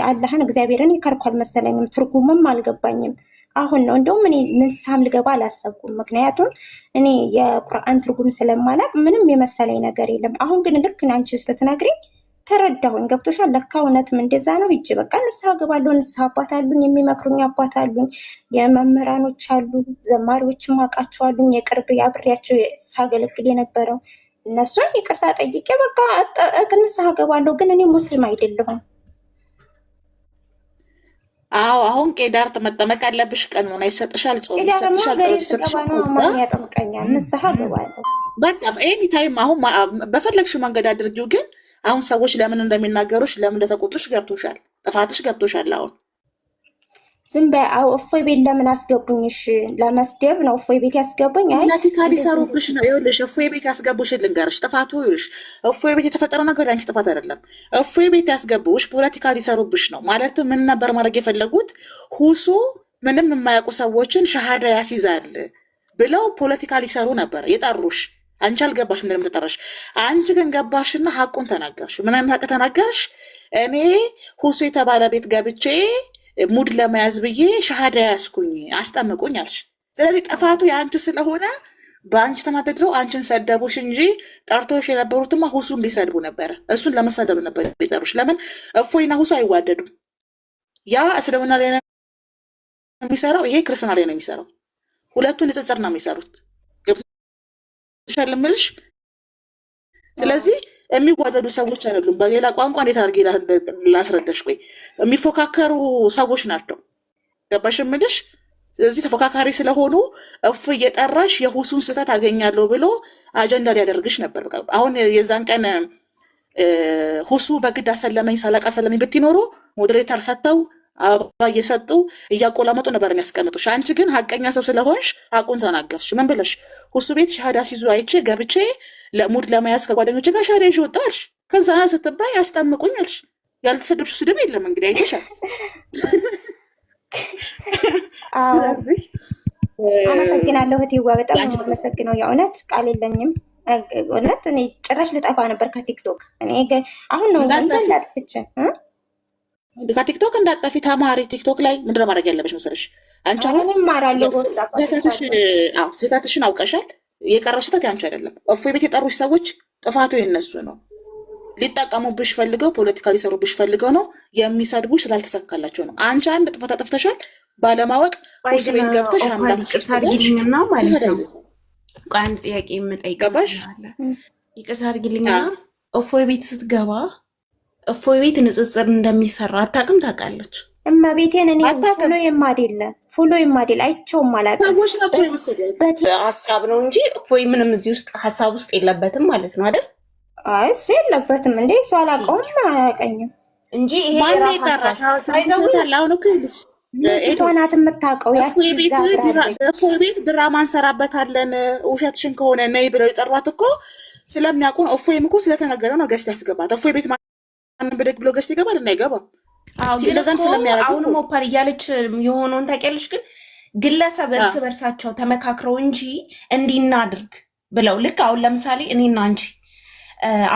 [SPEAKER 3] አላህን እግዚአብሔርን ይከርኩ አልመሰለኝም። ትርጉምም አልገባኝም። አሁን ነው እንደውም እኔ ንስሐም ልገባ አላሰብኩም። ምክንያቱም እኔ የቁርአን ትርጉም ስለማላቅ ምንም የመሰለኝ ነገር የለም። አሁን ግን ልክ አንቺ ስትነግሪኝ ተረዳሁኝ። ገብቶሻል። ለካ እውነትም እንደዛ ነው። ሂጅ በቃ ንስሐ ገባለሁ። ንስሐ አባት አሉኝ፣ የሚመክሩኝ አባት አሉኝ፣ የመምህራኖች አሉ፣ ዘማሪዎችም አውቃቸዋሉኝ፣ የቅርብ አብሬያቸው ሳገለግል የነበረው እነሱን ይቅርታ ጠይቄ በቃ ንስሐ ገባለሁ። ግን እኔ ሙስሊም አይደለሁም።
[SPEAKER 1] አዎ አሁን ቄዳር መጠመቅ አለብሽ። ቀኑን ይሰጥሻል፣ ጾም ይሰጥሻል፣ ጸሎት ይሰጥሻል።
[SPEAKER 3] ያጠምቀኛል። ንስሐ ገባለሁ
[SPEAKER 1] በቃ ኤኒ ታይም። አሁን በፈለግሽው መንገድ አድርጊው። ግን አሁን ሰዎች ለምን እንደሚናገሩሽ ለምን እንደተቆጡሽ ገብቶሻል። ጥፋትሽ ገብቶሻል። አሁን
[SPEAKER 3] ዝም በይ። እፎይ ቤት ለምን አስገቡኝሽ? ለመስደብ ነው እፎይ ቤት ያስገቡኝ? አይ
[SPEAKER 1] ፖለቲካ ሊሰሩብሽ ነው። ይኸውልሽ እፎይ ቤት ያስገቡሽ ልንገርሽ፣ ጥፋቱ ይኸውልሽ እፎይ ቤት የተፈጠረው ነገር ያንቺ ጥፋት አይደለም። እፎይ ቤት ያስገቡሽ ፖለቲካ ሊሰሩብሽ ነው። ማለት ምን ነበር ማድረግ የፈለጉት? ሁሱ ምንም የማያውቁ ሰዎችን ሻሃዳ ያስይዛል ብለው ፖለቲካ ሊሰሩ ነበር የጠሩሽ። አንቺ አልገባሽ ምንም ተጠራሽ። አንቺ ግን ገባሽና ሀቁን ተናገርሽ። ምን አይነት ሀቅ ተናገርሽ? እኔ ሁሱ የተባለ ቤት ገብቼ ሙድ ለመያዝ ብዬ ሻሃዳ ያስኩኝ አስጠምቁኝ አልሽ። ስለዚህ ጥፋቱ የአንቺ ስለሆነ በአንቺ ተናደድረው አንቺን ሰደቡሽ እንጂ ጠርቶሽ የነበሩትማ ሁሱን ሊሰድቡ ነበረ። እሱን ለመሰደብ ነበር የጠሩሽ። ለምን እፎይና ሁሱ አይዋደዱም። ያ እስልምና ላይ ነው የሚሰራው፣ ይሄ ክርስትና ላይ ነው የሚሰራው። ሁለቱን ንጽጽር ነው የሚሰሩት። ገብቶሻል እምልሽ። ስለዚህ የሚዋደዱ ሰዎች አይደሉም። በሌላ ቋንቋ እንዴት አድርጌ ላስረዳሽ? ቆይ የሚፎካከሩ ሰዎች ናቸው። ገባሽ እምልሽ? ስለዚህ ተፎካካሪ ስለሆኑ እየጠራሽ የሁሱን ስህተት አገኛለሁ ብሎ አጀንዳ ሊያደርግሽ ነበር። አሁን የዛን ቀን ሁሱ በግድ አሰለመኝ ሳላቅ አሰለመኝ ብትኖሩ ሞዴሬተር ሰጥተው አበባ እየሰጡ እያቆላመጡ ነበር የሚያስቀምጡሽ። አንቺ ግን ሀቀኛ ሰው ስለሆንሽ ሀቁን ተናገርሽ። ምን ብለሽ? ሁሱ ቤት ሻሃዳ ሲይዙ አይቼ ገብቼ ለሙድ ለመያዝ ከጓደኞች ጋር ሻሃዳ ይዤ ወጣሽ። ከዛ ስትባይ ያስጠምቁኝ አልሽ። ያልተሰደብሽ ስድብ የለም እንግዲህ አይተሻል። ስለዚህ
[SPEAKER 3] አመሰግናለሁ እህቴዋ፣ በጣም አመሰግነው። የእውነት ቃል የለኝም። እውነት እኔ ጭራሽ ልጠፋ ነበር ከቲክቶክ። እኔ አሁን ነው እንዳጥፍቼ
[SPEAKER 1] ከቲክቶክ እንዳጠፊ ተማሪ። ቲክቶክ ላይ ምንድነው ማድረግ ያለበሽ መሰለሽ? አንቺ አሁን ስህተትሽን አውቀሻል። የቀረው ስህተት ያንቺ አይደለም። እፎይ ቤት የጠሩሽ ሰዎች ጥፋቱ የነሱ ነው። ሊጠቀሙብሽ ፈልገው ፖለቲካ ሊሰሩብሽ ፈልገው ነው። የሚሰድቡሽ ስላልተሳካላቸው ነው። አንቺ አንድ ጥፋት አጥፍተሻል ባለማወቅ ሁሱ ቤት ገብተሽ አምላክ
[SPEAKER 4] ይቅርታ አድርጊልኝና ማለት ነው። ቆይ አንድ ጥያቄ የምጠይቅሽ። ይቅርታ አድርጊልኝና እፎይ ቤት ስትገባ እፎይ ቤት ንጽጽር እንደሚሰራ አታውቅም? ታውቃለች።
[SPEAKER 3] እመቤቴን እኔ ፎሎ የማዴል አይቼውም አላውቅም።
[SPEAKER 1] ሰዎች ናቸው የመሰለኝ
[SPEAKER 4] ሀሳብ ነው እንጂ እፎይ ምንም እዚህ ውስጥ ሀሳብ ውስጥ የለበትም ማለት ነው አይደል?
[SPEAKER 3] አይ እሱ የለበትም እንዴ? እሱ አላውቀውም አያውቀኝም
[SPEAKER 4] እንጂ ይሄ
[SPEAKER 1] አሁን እኮ ይልሽ
[SPEAKER 3] ልጅቷ ናት የምታውቀው።
[SPEAKER 1] እፎይ ቤት ድራማ እንሰራበታለን ውሸትሽን ከሆነ ነይ ብለው የጠሯት እኮ ስለሚያውቁ ነው። እፎይም እኮ ስለተነገረ ነው ገዝት ያስገባት። እፎይ ቤት ማንም ብድግ ብሎ ገዝት ይገባል እና አይገባም።
[SPEAKER 4] አሁን ሞፓል እያለች የሆነውን ታውቂያለሽ። ግን ግለሰብ እርስ በርሳቸው ተመካክረው እንጂ እንዲናድርግ ብለው ልክ አሁን ለምሳሌ እኔና አንቺ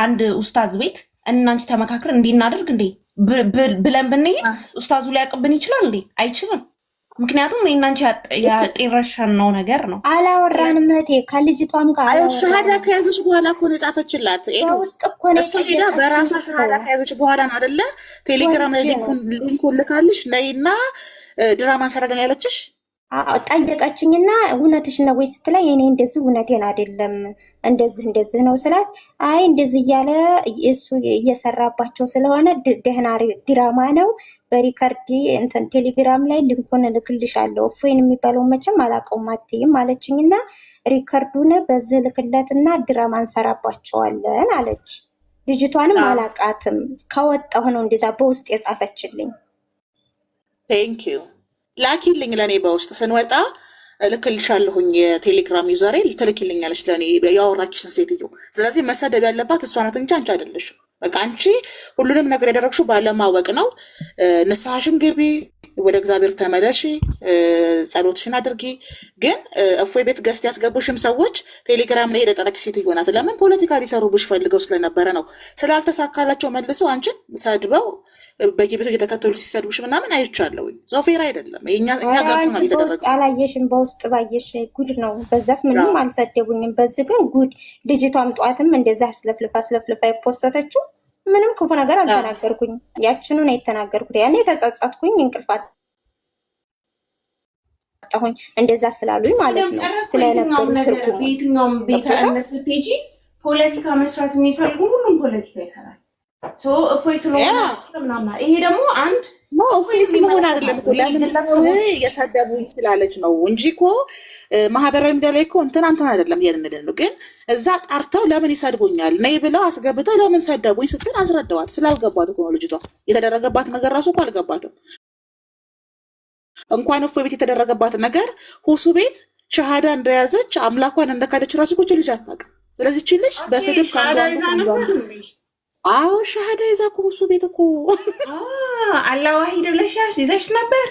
[SPEAKER 4] አንድ ኡስታዝ ቤት እና አንቺ ተመካክረን እንዲናደርግ እንዴ ብለን ብንሄድ ኡስታዙ ሊያውቅብን ይችላል እንዴ? አይችልም። ምክንያቱም እኔና አንቺ ያጤረሻነው ነገር ነው።
[SPEAKER 3] አላወራንም እህቴ ከልጅቷም ጋር
[SPEAKER 1] ሻሃዳ ከያዘች በኋላ እኮ ነው የጻፈችላት። እሷ ሄዳ በራሷ ሻሃዳ ከያዘች በኋላ ነው አይደለ ቴሌግራም ላይ ሊንኩን ልካልሽ ነይና ድራማ እንሰራለን ያለችሽ።
[SPEAKER 3] ጠየቀችኝና እውነትሽ ነው ወይ ስትለኝ እኔ እንደዚህ እውነቴን አይደለም እንደዚህ ነው ስላት፣ አይ እንደዚህ እያለ እሱ እየሰራባቸው ስለሆነ ደህና ድራማ ነው በሪከርድ እንትን ቴሌግራም ላይ ሊንኩን እልክልሻለሁ እፎይን የሚባለው መቼም አላውቀውም አትይም አለችኝና ሪከርዱን በዚህ ልክለትና ድራማ እንሰራባቸዋለን አለች። ልጅቷንም አላውቃትም ከወጣሁ ነው እንደዛ በውስጥ የጻፈችልኝ።
[SPEAKER 1] ቴንክ ዩ ላኪልኝ ለእኔ በውስጥ ስንወጣ እልክልሻለሁኝ የቴሌግራም ዩዘሬ ልትልኪልኛለች ለእኔ ያወራችሽን ሴትዮ። ስለዚህ መሰደብ ያለባት እሷ ናት እንጂ አንቺ አይደለሽም። በቃ አንቺ ሁሉንም ነገር ያደረግሽው ባለማወቅ ነው። ንስሐሽን ግቢ፣ ወደ እግዚአብሔር ተመለሺ፣ ጸሎትሽን አድርጊ። ግን እፎይ ቤት ገዝት ያስገቡሽም ሰዎች ቴሌግራም ላይ የደጠረች ሴትዮ ናት። ለምን ፖለቲካ ሊሰሩብሽ ፈልገው ስለነበረ ነው። ስላልተሳካላቸው መልሰው አንቺን ሰድበው በየቤቱ እየተከተሉ ሲሰድቡሽ ምናምን አይቻለሁ። ዞፌር አይደለም እኛ ጋርቶናል የተደረገው።
[SPEAKER 3] አላየሽም? በውስጥ ባየሽ ጉድ ነው። በዛስ ምንም አልሰደቡኝም። በዚህ ግን ጉድ። ልጅቷም ጠዋትም እንደዛ አስለፍልፋ የፖሰተችው ምንም ክፉ ነገር አልተናገርኩኝ። ያችኑ ነው የተናገርኩት። ያኔ የተጸጸትኩኝ እንቅልፋት አሁን እንደዛ ስላሉኝ ማለት ነው ስለነበሩ ትርጉም
[SPEAKER 4] በየትኛውም ቤተ እምነት ብትሄጂ ፖለቲካ መስራት የሚፈልጉ ሁሉም ፖለቲካ ይሰራል። እፎይ ስለሆነ ምናምን ይሄ ደግሞ አንድ
[SPEAKER 1] እፎይ ስለሆነ አይደለም እኮ ለምን የታደቡኝ ስላለች ነው እንጂ እኮ ማህበራዊ ሚዲያ ላይ እኮ እንትን አይደለም እያልን ነው። ግን እዛ ጠርተው ለምን ይሰድቡኛል ነይ ብለው አስገብተው ለምን ሰደቡኝ ስትል አስረዳዋት። ስላልገባት እኮ ነው ልጅቷ። የተደረገባት ነገር ራሱ እኮ አልገባትም። እንኳን እፎይ ቤት የተደረገባት ነገር ሁሱ ቤት ሻሃዳ እንደያዘች አምላኳን እንደካደች ራሱ እኮ ልጅ አታውቅም። ስለዚህ እቺ ልጅ በስድብ አዎ ሻሃዳ ይዛ እኮ ሁሱ ቤት እኮ
[SPEAKER 4] አላህ ዋሂድ ብለሽ ይዘሽ ነበር።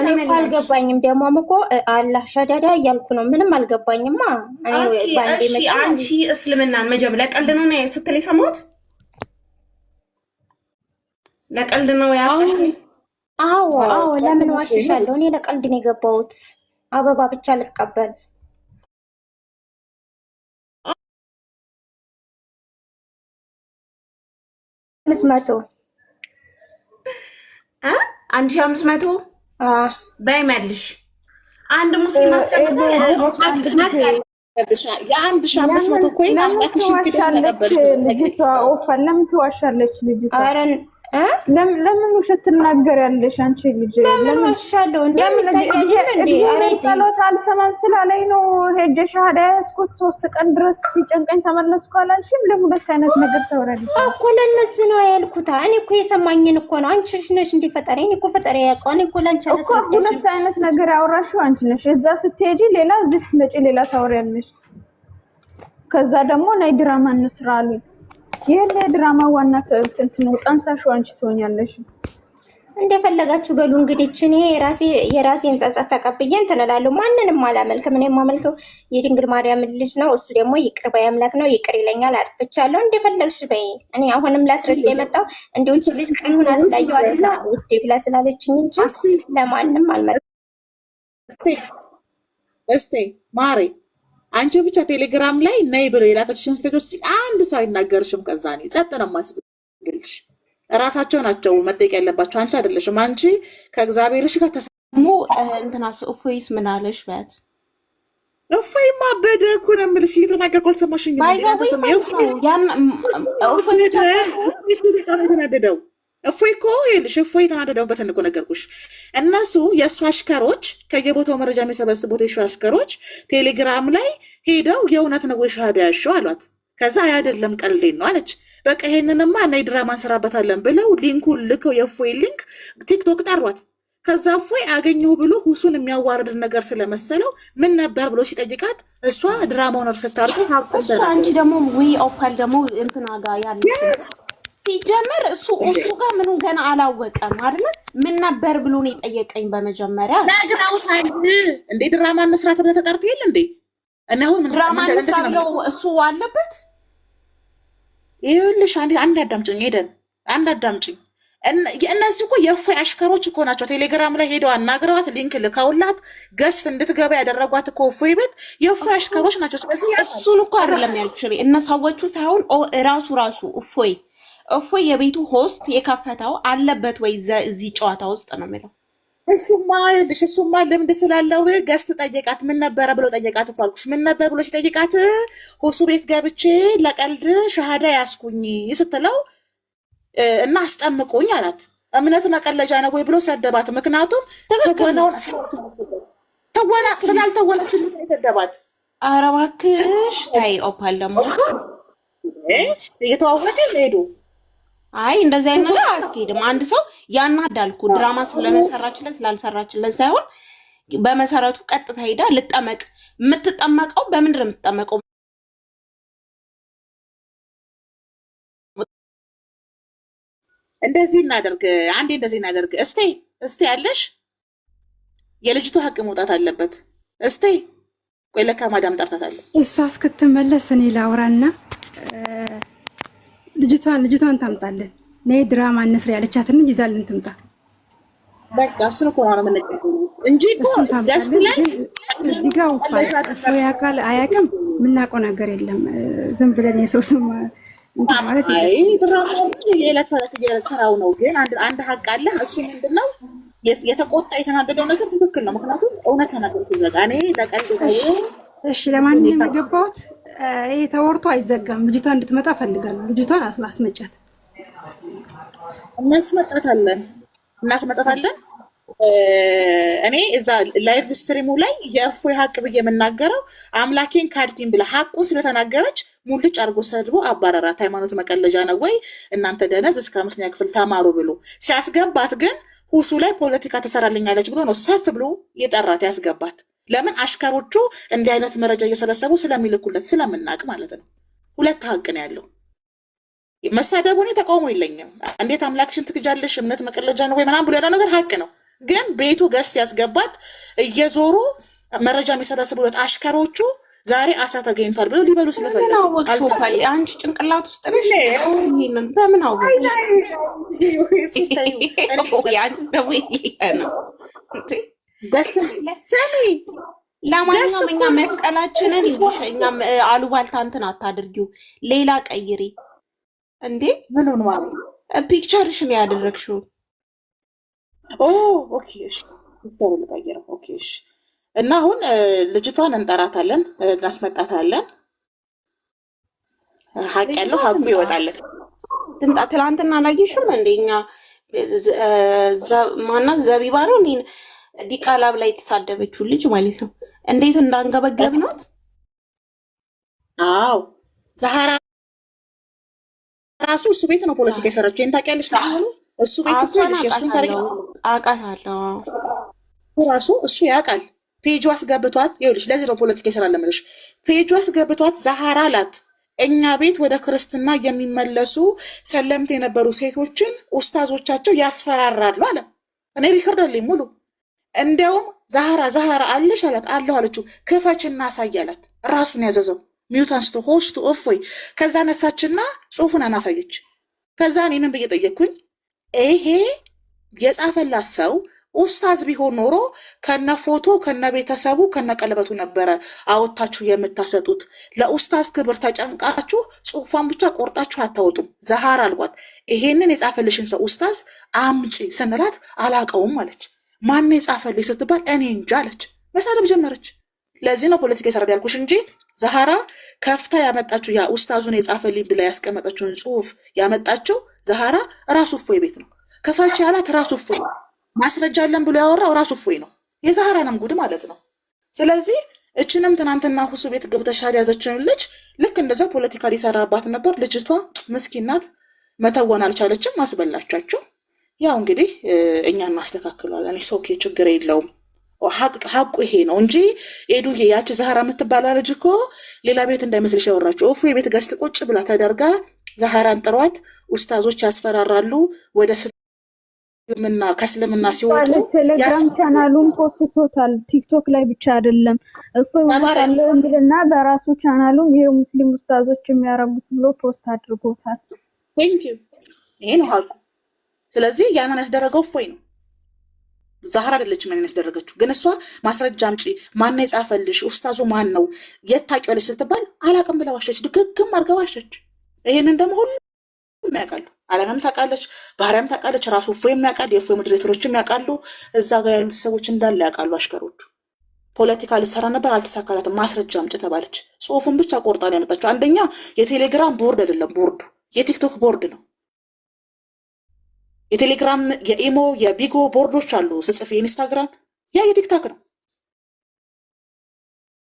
[SPEAKER 3] እኔ አልገባኝም። ደግሞም እኮ አላህ ሻዳዳ እያልኩ ነው። ምንም አልገባኝማ።
[SPEAKER 4] አንቺ እስልምናን መጀመሪያ ለቀልድ ነው ስትል የሰማሁት ለቀልድ ነው ያልኩት።
[SPEAKER 3] አዎ ለምን ዋሽሻለሁ? እኔ ለቀልድ ነው የገባሁት። አበባ ብቻ ልቀበል 500
[SPEAKER 4] 1500 በይ መልሽ። አንድ ሙስሊም
[SPEAKER 1] የ1500 ኮይን አምላክሽን ክደሽ ተቀበልሽ።
[SPEAKER 2] ልጅቷ ለምን ትዋሻለች? ልጅቷ ለምን ውሸት ትናገሪያለሽ? አንቺ ልጅ
[SPEAKER 3] ለምን ዋሻለሁ?
[SPEAKER 2] ጸሎት አልሰማም ስላለኝ ነው ሄጄ ሻሃዳ ያዝኩት። 3 ቀን ድረስ ሲጨንቀኝ ተመለስኩ አላልሽም? ለሁለት አይነት ነገር ተወራለሽ
[SPEAKER 3] እኮ። ለነዚህ ነው ያልኩት። እኔ እኮ የሰማኝን እኮ ነው። አንቺ ነሽ እንደ ፈጠረ እኔ እኮ ፈጠረ ያውቀው። እኔ እኮ ላንቺ አነሳለሽ።
[SPEAKER 2] ሁለት አይነት ነገር ያወራሽው አንቺ ነሽ። እዛ ስትሄጂ ሌላ፣ እዚህ ስትመጪ ሌላ ታወሪያለሽ። ከዛ ደግሞ ናይ ድራማ እንስራ አሉኝ። የለ ድራማ ዋና እንትን ጠንሳሽ አንቺ ትሆኛለሽ።
[SPEAKER 3] እንደፈለጋችሁ በሉ እንግዲህ። እኔ የራሴን ጸጸት ተቀብዬ እንትን እላለሁ። ማንንም አላመልክም። እኔ የማመልከው የድንግል ማርያም ልጅ ነው። እሱ ደግሞ ይቅር ባይ አምላክ ነው። ይቅር ይለኛል። አጥፍቻለሁ። እንደፈለግሽ በይ። እኔ አሁንም ላስረዳ የመጣው እንዲሁ ልጅ ቀን ሆና ስላየዋትና ውዴ ብላ ስላለችኝ እንጂ ለማንም አልመጣም።
[SPEAKER 1] እስቴ ማሬ አንቺ ብቻ ቴሌግራም ላይ ነይ ብለው የላከችሽን ስትገርስ አንድ ሰው አይናገርሽም። ከዛ እኔ ጸጥ ነው የማስብልሽ። እራሳቸው ናቸው መጠየቅ ያለባቸው፣ አንቺ አይደለሽም። አንቺ ከእግዚአብሔርሽ ጋር
[SPEAKER 4] ተሳሙ እንትናስ እፎይስ ምን አለሽ? በት
[SPEAKER 1] እፎይማ በደ እኮ ነው የምልሽ። እየተናገርኩ አልሰማሽኝም? በጣም የተናደደው እፎይ እኮ ይልሽ እፎይ የተናደደውበትን እኮ ነገርኩሽ። እነሱ የእሱ አሽከሮች ከየቦታው መረጃ የሚሰበስቡት የእሱ አሽከሮች ቴሌግራም ላይ ሄደው የእውነት ነው ወይ ሻሃዳ ያልሽው አሏት። ከዛ አይደለም ቀልዴን ነው አለች። በቃ ይሄንንማ እና ድራማ እንሰራበታለን ብለው ሊንኩን ልከው የእፎይ ሊንክ ቲክቶክ ጠሯት። ከዛ እፎይ አገኘሁ ብሎ ሁሱን የሚያዋርድ ነገር ስለመሰለው ምን ነበር ብሎ ሲጠይቃት እሷ ድራማውን እርስታርገው
[SPEAKER 4] እሱ አንቺ ደግሞ ወይ ኦፓል ደግሞ እንትና ጋር ያለ ሲጀመር እሱ ጋር ምኑ ገና አላወቀም አይደል? ምን ነበር ብሎ ነው የጠየቀኝ በመጀመሪያ
[SPEAKER 1] ነግራውታል። እንዴ ድራማ እንስራት ብለህ ተጠርተህ የለ እንዴ? እና አሁን
[SPEAKER 4] ድራማ እንስራት ብለው እሱ አለበት።
[SPEAKER 1] ይኸውልሽ አንድ አዳምጪኝ፣ ሄደን አንድ አዳምጪኝ። እነዚህ እኮ የእፎይ አሽከሮች እኮ ናቸው። ቴሌግራም ላይ ሄደው አናግረዋት ሊንክ ልከውላት ገስት እንድትገባ ያደረጓት እኮ እፎይ ቤት የእፎይ አሽከሮች ናቸው። ስለዚህ
[SPEAKER 4] እሱን እኮ አይደለም ያልኩሽ እነ ሰዎቹ ሳይሆን ራሱ እፎይ የቤቱ ሆስት የከፈተው አለበት ወይ እዚህ ጨዋታ ውስጥ ነው የሚለው።
[SPEAKER 1] እሱማ ልምድ ስላለው ገስት ጠየቃት። ምን ነበረ ብሎ ጠየቃት እኮ አልኩሽ። ምን ነበር ብሎ ሲጠይቃት ሁሱ ቤት ገብቼ ለቀልድ ሻሃዳ ያስኩኝ ስትለው እና አስጠምቁኝ አላት። እምነት መቀለጃ ነው ወይ ብሎ ሰደባት። ምክንያቱም ተወናውን ስላልተወነች ሰደባት።
[SPEAKER 4] ኧረ እባክሽ ታይ ኦፓል ደግሞ
[SPEAKER 1] እየተዋወቀ ሄዱ።
[SPEAKER 4] አይ እንደዚህ አይነት ነገር አያስኬድም። አንድ ሰው ያናዳልኩ ድራማ ስለመሰራችለት ስላልሰራችለት ሳይሆን በመሰረቱ ቀጥታ ሄዳ ልጠመቅ። የምትጠመቀው በምንድን ነው የምትጠመቀው?
[SPEAKER 1] እንደዚህ እናደርግ እስቴ ያለሽ የልጅቱ ሀቅ መውጣት አለበት። እስቴ ቆይ ለካ ማዳም ጠርታታለች።
[SPEAKER 5] እሷ እስክትመለስ እኔ ላውራና ልጅቷን ታምጣለን። እኔ ድራማ እንስራ ያለቻትን እንጂ ይዛልን ትምጣ።
[SPEAKER 1] በቃ እሱን እኮ ነው የምንቀበለው እንጂ ደስ ላይ
[SPEAKER 5] እዚህ ጋር እፎይ ያውቃል አያውቅም የምናውቀው ነገር የለም። ዝም ብለን የሰው ስም ማለት
[SPEAKER 1] የዕለት ተዕለት ስራው ነው። ግን አንድ ሀቅ አለ። እሱ ምንድነው? የተቆጣ የተናደደው ነገር ትክክል ነው። ምክንያቱም እውነት ተናገርኩ ዘጋ እኔ ለቀልድ
[SPEAKER 5] እሺ ለማንኛውም የገባሁት ይሄ ተወርቶ አይዘጋም። ልጅቷ እንድትመጣ ፈልጋለሁ። ልጅቷን አስመጫት። እናስመጣታለን። እኔ እዛ ላይቭ ስትሪሙ ላይ የእፎይ ሀቅ ብዬ የምናገረው አምላኬን ካድኩኝ ብላ ሀቁን ስለተናገረች ሙልጭ አድርጎ ሰድቦ አባረራት። ሃይማኖት መቀለጃ ነው ወይ እናንተ ደነዝ እስከ 5ኛ ክፍል ተማሩ ብሎ ሲያስገባት ግን ሁሱ ላይ ፖለቲካ ተሰራልኛለች ብሎ ነው ሰፍ ብሎ የጠራት ያስገባት። ለምን? አሽከሮቹ እንዲህ አይነት መረጃ እየሰበሰቡ ስለሚልኩለት ስለምናቅ ማለት ነው። ሁለት ሀቅ ነው ያለው። መሳደቡ እኔ ተቃውሞ የለኝም። እንዴት አምላክሽን ትክጃለሽ እምነት መቀለጃ ነው ወይ ምናምን ብሎ ያለው ነገር ሀቅ ነው። ግን ቤቱ ገስት ያስገባት እየዞሩ መረጃ የሚሰበስቡለት አሽከሮቹ ዛሬ አሳ ተገኝቷል ብለው ሊበሉ ስለፈለጉ
[SPEAKER 4] አንቺ ጭንቅላት ውስጥ ነሽ። ይሄንን በምን አወቅሽ?
[SPEAKER 1] ሰሚ
[SPEAKER 4] ለማንኛውም እኛ መስቀላችንን እኛም አሉባልታ እንትን አታድርጊው፣ ሌላ ቀይሪ። እንዴ
[SPEAKER 1] ምኑን ማለት
[SPEAKER 4] ፒክቸርሽን ያደረግሽው?
[SPEAKER 1] ኦኬ እሺ፣ ፒክቸሩን ልቀይረው። ኦኬ እሺ። እና አሁን ልጅቷን እንጠራታለን፣ እናስመጣታለን። ሀቅ ያለው ሀቁ ይወጣለን።
[SPEAKER 4] ትላንትና አላየሽም? እንደኛ ማናት ዘቢባ ነው እኔ ዲቃላብ ላይ የተሳደበችው ልጅ ማለት ነው። እንዴት እንዳንገበገብናት።
[SPEAKER 1] አዎ ዛህራ ራሱ እሱ ቤት ነው ፖለቲካ የሰራችው። ይሄን ታውቂያለሽ? ታውቂያለሽ? እሱ ቤት እኮ ልጅ የእሱን ታሪክ
[SPEAKER 4] አውቃታለሁ።
[SPEAKER 1] ራሱ እሱ ያውቃል። ፔጁ አስገብቷት ይኸውልሽ፣ ለዚህ ነው ፖለቲካ ይሰራል ለምልሽ። ፔጁ አስገብቷት ዛህራ አላት እኛ ቤት ወደ ክርስትና የሚመለሱ ሰለምት የነበሩ ሴቶችን ኡስታዞቻቸው ያስፈራራሉ አለ። እኔ ሪከርድ አለኝ ሙሉ። እንደውም ዛህራ አለሽ አላት። አለሁ አለችው። ክፈችና አሳይ አላት። ራሱን ያዘዘው ሚዩት አንስቶ ሆስቱ እፎይ። ከዛ ነሳችና ጽሁፉን አናሳየች። ከዛ እኔ ምን ብዬ ጠየቅኩኝ? ይሄ የጻፈላት ሰው ኡስታዝ ቢሆን ኖሮ ከነ ፎቶ ከነ ቤተሰቡ ከነ ቀለበቱ ነበረ አወጣችሁ የምታሰጡት። ለኡስታዝ ክብር ተጨንቃችሁ ጽሁፏን ብቻ ቆርጣችሁ አታወጡም። ዛህራ አልኳት ይሄንን የጻፈልሽን ሰው ኡስታዝ አምጪ ስንላት አላቀውም አለች። ማን የጻፈልሽ ስትባል እኔ እንጃ አለች። መሳደብ ጀመረች። ለዚህ ነው ፖለቲካ ይሰራል ያልኩሽ እንጂ ዛህራ ከፍታ ያመጣችው ያ ኡስታዙን የጻፈልኝ ብላ ያስቀመጠችውን ጽሁፍ ያመጣችው
[SPEAKER 5] ዛሃራ ራሱ እፎይ ቤት ነው። ከፋች ያላት ራሱ እፎይ ነው። ማስረጃ አለን ብሎ ያወራው ራሱ እፎይ ነው። የዛሃራንም ጉድ ማለት ነው። ስለዚህ እችንም ትናንትና ሁሱ ቤት ገብተሽ ያዘችውን ልጅ ልክ እንደዛ ፖለቲካ ሊሰራባት ነበር። ልጅቷ ምስኪን ናት፣ መተወን አልቻለችም፣ አስበላቻቸው። ያው እንግዲህ እኛ እናስተካክለዋለን። ኦኬ ችግር የለውም። ሀቁ ይሄ ነው እንጂ ኤዱዬ ያቺ ዛህራ የምትባላ ልጅ እኮ ሌላ ቤት እንዳይመስልሽ ያወራቸው እፎይ ቤት ገዝት ቁጭ ብላ ተደርጋ ዛህራን ጥሯት ኡስታዞች ያስፈራራሉ ወደ እስልምና ከእስልምና ሲወጡ
[SPEAKER 2] ቴሌግራም ቻናሉን ፖስቶታል። ቲክቶክ ላይ ብቻ አይደለም እፎይ ወጣለና በራሱ ቻናሉም ይሄ ሙስሊም ኡስታዞች የሚያረጉት ብሎ ፖስት አድርጎታል።
[SPEAKER 5] ቴንክ ዩ ይሄ ነው ሀቁ። ስለዚህ ያንን ያስደረገው እፎይ ነው። ዛህራ አይደለችም ምን ያስደረገችው። ግን እሷ ማስረጃ አምጪ፣ ማን ነው የጻፈልሽ፣ ኡስታዙ ማን ነው፣ የት ታውቂዋለሽ ስትባል አላውቅም ብላ ዋሸች። ድግግም አድርጋ ዋሸች። ይሄንን ደግሞ ሁሉም ያውቃሉ። አለምም ታውቃለች፣ ባህሪያም ታውቃለች፣ ራሱ እፎይም ያውቃል፣ የእፎይ ሞዴሬተሮችም ያውቃሉ፣ እዛ ጋር ያሉት ሰዎች እንዳለ ያውቃሉ። አሽከሮቹ ፖለቲካ ልትሰራ ነበር፣ አልተሳካላትም። ማስረጃ አምጪ ተባለች። ጽሁፉን ብቻ ቆርጣ ነው ያመጣችው። አንደኛ የቴሌግራም ቦርድ አይደለም ቦርዱ የቲክቶክ ቦርድ ነው። የቴሌግራም የኢሞ የቢጎ ቦርዶች አሉ። ስጽፍ የኢንስታግራም ያ የቲክታክ ነው።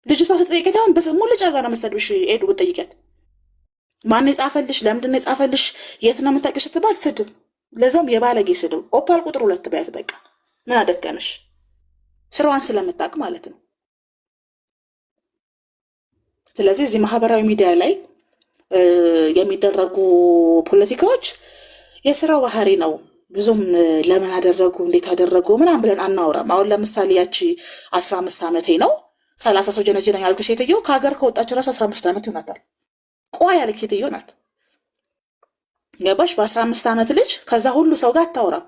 [SPEAKER 5] ልጅቷ ስትጠይቀት አሁን በሙሉ ጨርጋ ነው መሰድብሽ። ኤዱ ብትጠይቀት ማን የጻፈልሽ፣ ለምንድን ነው የጻፈልሽ፣ የት ነው የምታውቂው ስትባል ስድብ፣ ለዛውም የባለጌ ስድብ። ኦፓል ቁጥር 2 በያት በቃ ምን አደከመሽ? ስራዋን ስለምታውቅ ማለት ነው። ስለዚህ እዚህ ማህበራዊ ሚዲያ ላይ የሚደረጉ ፖለቲካዎች የስራው ባህሪ ነው። ብዙም ለምን አደረጉ እንዴት አደረጉ ምናምን ብለን አናወራም። አሁን ለምሳሌ ያቺ 15 ዓመቴ ነው 30 ሰው ጀነጀነኝ ያልኩ ሴትዮ ከሀገር ከወጣች ራሱ 15 ዓመት ይሆናታል። ቆይ ያለች ሴትዮ ናት። ገባሽ? በ15 ዓመት ልጅ ከዛ ሁሉ ሰው ጋር አታወራም።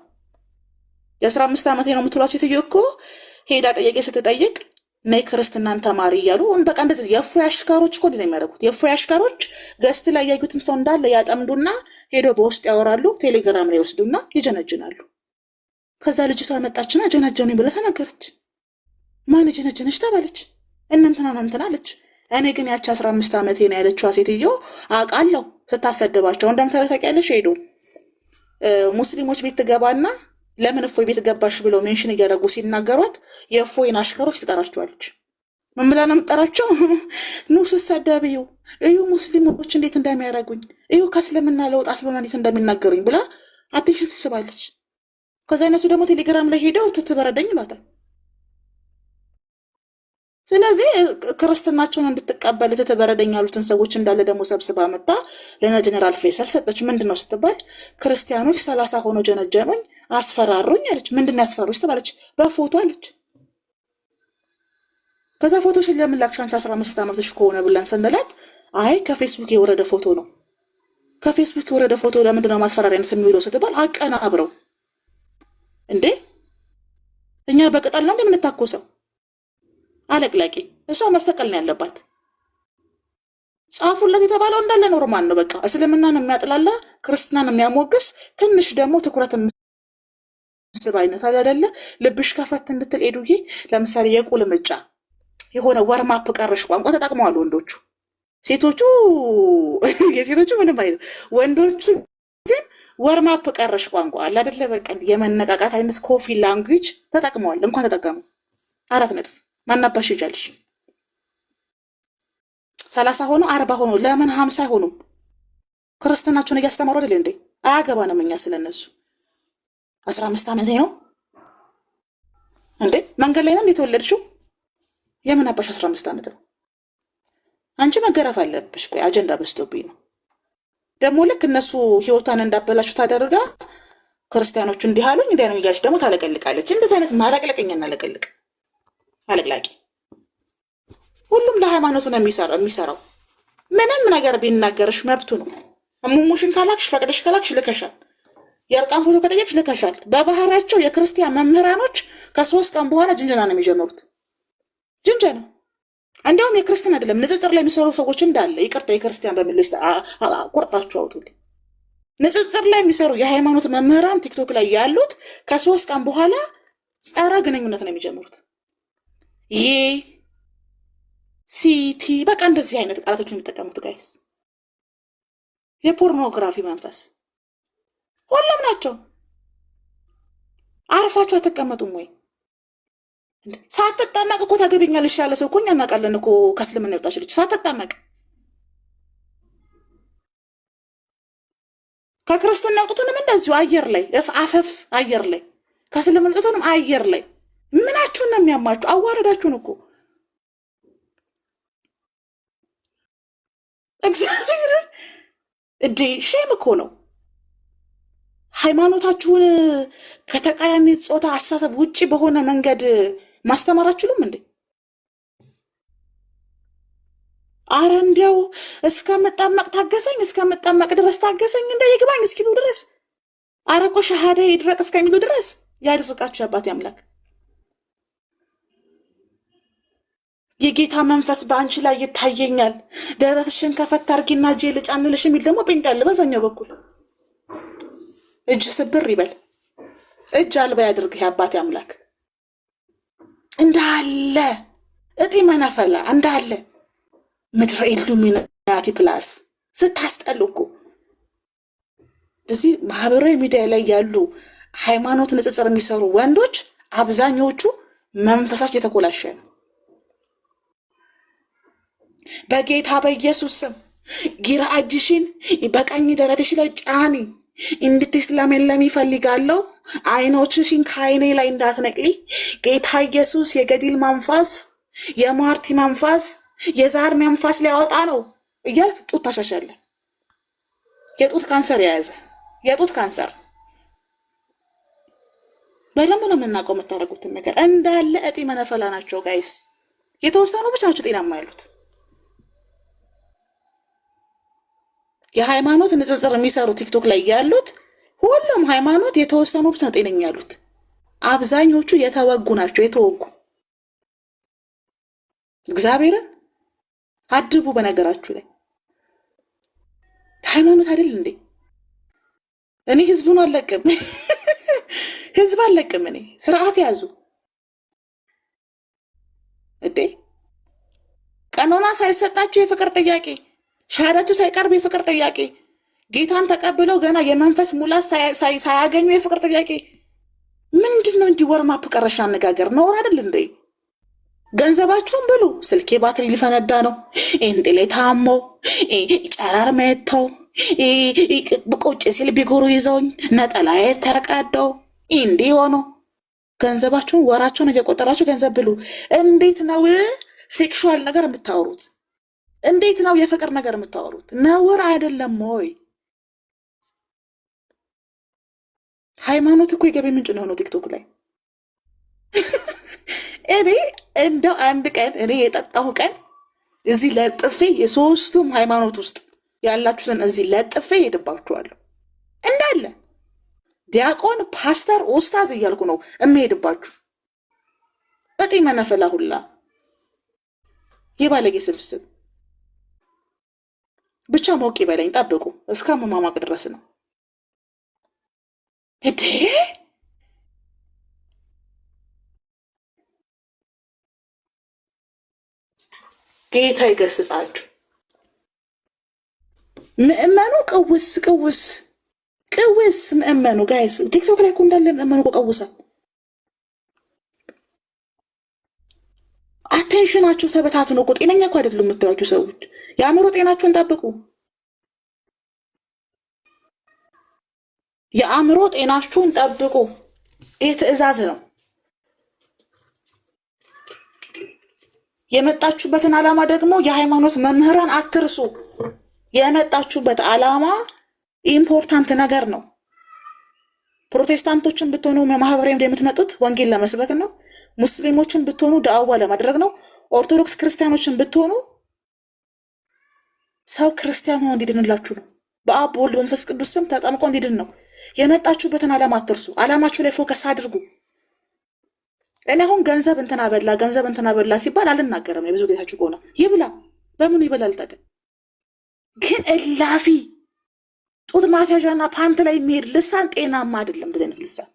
[SPEAKER 5] የ15 ዓመቴ ነው የምትሏ ሴትዮ እኮ ሄዳ ጠየቄ ስትጠይቅ ነይ ክርስትናን ተማሪ እያሉ በቃ እንደዚህ የእፎይ አሽካሮች እኮ ነው የሚያደርጉት። የእፎይ አሽካሮች ገስት ላይ ያዩትን ሰው እንዳለ ያጠምዱና ሄደው በውስጥ ያወራሉ፣ ቴሌግራም ላይ ወስዱና ይጀነጅናሉ። ከዛ ልጅቷ መጣችና ጀነጀኑኝ ብላ ተናገረች። ማን ጀነጀነች ተባለች። እንትና አለች። እኔ ግን ያቺ 15 ዓመቴ ነው ያለችዋ ሴትዮ አውቃለሁ። ስታሰድባቸው እንደምታረታቂያለሽ ሄዱ ሙስሊሞች ቤት ትገባና ለምን እፎይ ቤት ገባሽ ብለው ሜንሽን እያደረጉ ሲናገሯት የእፎይን አሽከሮች ትጠራቸዋለች። ምን ብላ ነው የምትጠራቸው? ኑ ስሳደብዩ እዩ ሙስሊሞች እንዴት እንደሚያደርጉኝ እዩ ከእስልምና ለውጥ አስበና እንዴት እንደሚናገሩኝ ብላ አቴንሽን ትስባለች። ከዛ እነሱ ደግሞ ቴሌግራም ላይ ሄደው ትትበረደኝ ይሏታል። ስለዚህ ክርስትናቸውን እንድትቀበል ትትበረደኝ ያሉትን ሰዎች እንዳለ ደግሞ ሰብስባ መጣ ለነ ጀነራል ፌሰል ሰጠች። ምንድነው ስትባል ክርስቲያኖች 30 ሆኖ ጀነጀኑኝ አስፈራሩኝ አለች። ምንድነው ያስፈራሩሽ ተባለች። በፎቶ አለች። ከዛ ፎቶሽን ለምን ላክሽ አንቺ 15 ዓመትሽ ከሆነ ብለን ስንላት አይ ከፌስቡክ የወረደ ፎቶ ነው። ከፌስቡክ የወረደ ፎቶ ለምንድነው ማስፈራሪያነት የሚውለው ስትባል አቀናብረው እንዴ እኛ በቅጠል ነው እንደምንታኮሰው አለቅላቂ። እሷ መሰቀል ነው ያለባት። ጻፉለት የተባለው እንዳለ ኖርማል ነው። በቃ እስልምናን የሚያጥላላ ክርስትናን የሚያሞግስ ትንሽ ደግሞ ትኩረት ስብ አይነት አይደለ? ልብሽ ከፈት እንድትል ኤዱዬ ለምሳሌ የቁልምጫ የሆነ ወርማፕ ቀረሽ ቋንቋ ተጠቅመዋል ወንዶቹ። የሴቶቹ ምንም አይነት፣ ወንዶቹ ግን ወርማፕ ቀረሽ ቋንቋ አለ አይደለ? በቃ የመነቃቃት አይነት ኮፊ ላንጉጅ ተጠቅመዋል። እንኳን ተጠቀሙ። 4 ነጥብ ማናባሽ ይጃልሽ 30 ሆኖ 40 ሆኖ ለምን 50 አይሆኑም? ክርስትናቸውን እያስተማሩ አይደል እንዴ? አያገባንም እኛ ስለነሱ። 15 ዓመት ነው እንዴ? መንገድ ላይ ነው እንዴ ተወለድሽው? የምን አባሽ 15 ዓመት ነው? አንቺ መገረፍ አለብሽ። ቆይ አጀንዳ በዝቶብኝ ነው ደግሞ። ልክ እነሱ ህይወቷን እንዳበላሹ ታደርጋ ክርስቲያኖቹ እንዲህ አሉኝ እንዲያ ነው እያልሽ ደግሞ ታለቀልቃለች። እንደዚህ አይነት ማለቅለቅኛ እናለቀልቅ አለቅላቂ። ሁሉም ለሃይማኖቱ ነው የሚሰራው። ምንም ነገር ቢናገርሽ መብቱ ነው። እሙሙሽን ካላክሽ ፈቅደሽ ካላክሽ ልከሻል። የእርቃን ፎቶ ከጠየቅሽ ልከሻል። በባህሪያቸው የክርስቲያን መምህራኖች ከ3 ቀን በኋላ ጅንጀና ነው የሚጀምሩት። ጅንጀና እንዲያውም የክርስቲያን አይደለም ንጽጽር ላይ የሚሰሩ ሰዎች እንዳለ ይቅርታ፣ የክርስቲያን በሚል ቆርጣችሁ አውጡልኝ። ንጽጽር ላይ የሚሰሩ የሃይማኖት መምህራን ቲክቶክ ላይ ያሉት ከ3 ቀን በኋላ ጸረ ግንኙነት ነው የሚጀምሩት። ሲቲ በቃ እንደዚህ አይነት ቃላቶችን የሚጠቀሙት ጋይስ የፖርኖግራፊ መንፈስ ሁሉም ናቸው። አርፋችሁ አትቀመጡም ወይ? ሳትጠመቅ እኮ ታገቢኛለሽ ያለ ሰው እኮ እኛ እናውቃለን እኮ ከእስልምና የወጣች ልጅ ሳትጠመቅ። ከክርስትና የወጡትንም እንደዚሁ አየር ላይ አፈፍ አየር ላይ፣ ከእስልምና የወጡትንም አየር ላይ። ምናችሁን ነው የሚያማችሁ? አዋረዳችሁን እኮ እግዚአብሔር እንዴ! ሼም እኮ ነው። ሃይማኖታችሁን ከተቃራኒ ጾታ አስተሳሰብ ውጪ በሆነ መንገድ ማስተማር አትችሉም እንዴ? አረ እንዲያው እስከምጠመቅ ታገሰኝ፣ እስከምጠመቅ ድረስ ታገሰኝ፣ እንደ ይግባኝ እስኪሉ ድረስ አረ እኮ ሸሃዳ ይድረቅ እስከሚሉ ድረስ ያድርቃችሁ የአባቴ አምላክ። የጌታ መንፈስ በአንቺ ላይ ይታየኛል፣ ደረትሽን ከፈት አድርጊና እጄ ልጫንልሽ የሚል ደግሞ ጴንጤ አለ በዛኛው በኩል። እጅ ስብር ይበል፣ እጅ አልባ ያድርግህ የአባቴ አምላክ። እንዳለ እጢ መነፈላ እንዳለ ምድረ ኢሉሚናቲ ፕላስ ስታስጠሉ እኮ እዚህ ማህበራዊ ሚዲያ ላይ ያሉ ሃይማኖት ንጽጽር የሚሰሩ ወንዶች አብዛኞቹ መንፈሳቸው የተኮላሸ ነው። በጌታ በኢየሱስ ስም ግራ እጅሽን በቀኝ ደረትሽ ላይ ጫኒ፣ እንድትስለመለሚ ይፈልጋለሁ። አይኖችሽን ከአይኔ ላይ እንዳትነቅሊ። ጌታ ኢየሱስ የገዲል መንፈስ፣ የማርቲ መንፈስ፣ የዛር መንፈስ ሊያወጣ ነው እያልክ ጡት ታሻሻለህ። የጡት ካንሰር የያዘ የጡት ካንሰር በደንብ ነው የምናውቀው። የምታደርጉትን ነገር እንዳለ እጢ መነፈላ ናቸው ጋይስ። የተወሰኑ ብቻ ናቸው ጤናማ ያሉት። የሃይማኖት ንጽጽር የሚሰሩ ቲክቶክ ላይ ያሉት ሁሉም ሃይማኖት የተወሰኑ ብቻ ጤነኛ ያሉት፣ አብዛኞቹ የተወጉ ናቸው። የተወጉ እግዚአብሔርን አድቡ። በነገራችሁ ላይ ሃይማኖት አይደል እንዴ? እኔ ህዝቡን አለቅም ህዝብ አለቅም። እኔ ስርዓት ያዙ እንዴ! ቀኖና ሳይሰጣችሁ የፍቅር ጥያቄ፣ ሻሃዳችሁ ሳይቀርብ የፍቅር ጥያቄ፣ ጌታን ተቀብለው ገና የመንፈስ ሙላት ሳያገኙ የፍቅር ጥያቄ። ምንድን ነው እንዲህ ወርማፕ ቀረሻ አነጋገር? ነውር አይደል እንዴ? ገንዘባችሁን ብሉ። ስልኬ ባትሪ ሊፈነዳ ነው፣ እንጥሌ ታሞ፣ ጨረር መተው፣ ቁጭ ሲል ቢጎሩ ይዘውኝ፣ ነጠላዬ ተቀደው፣ እንዲህ ሆኖ ገንዘባችሁን ወራችሁን እየቆጠራችሁ ገንዘብ ብሉ። እንዴት ነው ሴክሹዋል ነገር የምታወሩት? እንዴት ነው የፍቅር ነገር የምታወሩት? ነውር አይደለም ወይ? ሃይማኖት እኮ የገቢ ምንጭ ነው የሆነው ቲክቶክ ላይ። እኔ እንደው አንድ ቀን እኔ የጠጣሁ ቀን እዚህ ለጥፌ የሶስቱም ሃይማኖት ውስጥ ያላችሁትን እዚህ ለጥፌ ሄድባችኋለሁ። እንዳለ ዲያቆን፣ ፓስተር፣ ኡስታዝ እያልኩ ነው የምሄድባችሁ። እጢ መነፈላ ሁላ የባለጌ ስብስብ ብቻ ሞቅ ይበለኝ። ጠብቁ፣ እስከ መማማቅ ድረስ ነው እዴ። ጌታ ይገስጻችሁ። ምእመኑ ቅውስ ቅውስ ቅውስ ምእመኑ ጋይስ ቲክቶክ ላይ እኮ እንዳለ ምእመኑ እኮ ቀውሳል። አቴንሽናችሁ ተበታትኖ እኮ ጤነኛ እኮ አይደሉም የምታዩቸው ሰዎች። የአእምሮ ጤናችሁን ጠብቁ። የአእምሮ ጤናችሁን ጠብቁ። ይህ ትዕዛዝ ነው። የመጣችሁበትን ዓላማ ደግሞ የሃይማኖት መምህራን አትርሱ። የመጣችሁበት ዓላማ ኢምፖርታንት ነገር ነው። ፕሮቴስታንቶችን ብትሆኑ ማህበራዊ የምትመጡት ወንጌል ለመስበክ ነው። ሙስሊሞችን ብትሆኑ ዳዕዋ ለማድረግ ነው። ኦርቶዶክስ ክርስቲያኖችን ብትሆኑ ሰው ክርስቲያን ሆኖ እንዲድንላችሁ ነው። በአብ በወልድ በመንፈስ ቅዱስ ስም ተጠምቆ እንዲድን ነው። የመጣችሁበትን ዓላማ አትርሱ። ዓላማችሁ ላይ ፎከስ አድርጉ። እኔ አሁን ገንዘብ እንትና በላ ገንዘብ እንትና በላ ሲባል አልናገርም። የብዙ ጌታችሁ ከሆነ ይብላ፣ በምኑ ይበላል ታዲያ? ግን እላፊ ጡት ማስያዣና ፓንት ላይ የሚሄድ ልሳን ጤናማ አይደለም። እንደዚህ አይነት ልሳን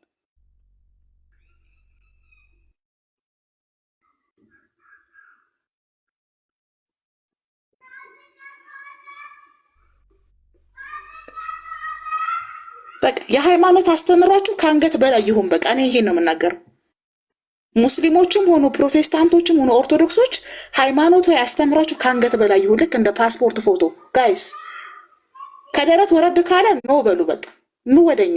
[SPEAKER 5] በቃ የሃይማኖት አስተምሯችሁ ከአንገት በላይ ይሁን። በቃ እኔ ይሄን ነው የምናገረው። ሙስሊሞችም ሆኑ ፕሮቴስታንቶችም ሆኑ ኦርቶዶክሶች ሃይማኖቱ ያስተምራችሁ ከአንገት በላይ ይሁን። ልክ እንደ ፓስፖርት ፎቶ ጋይስ፣ ከደረት ወረድ ካለ ኖ በሉ። በቃ ኑ ወደኛ።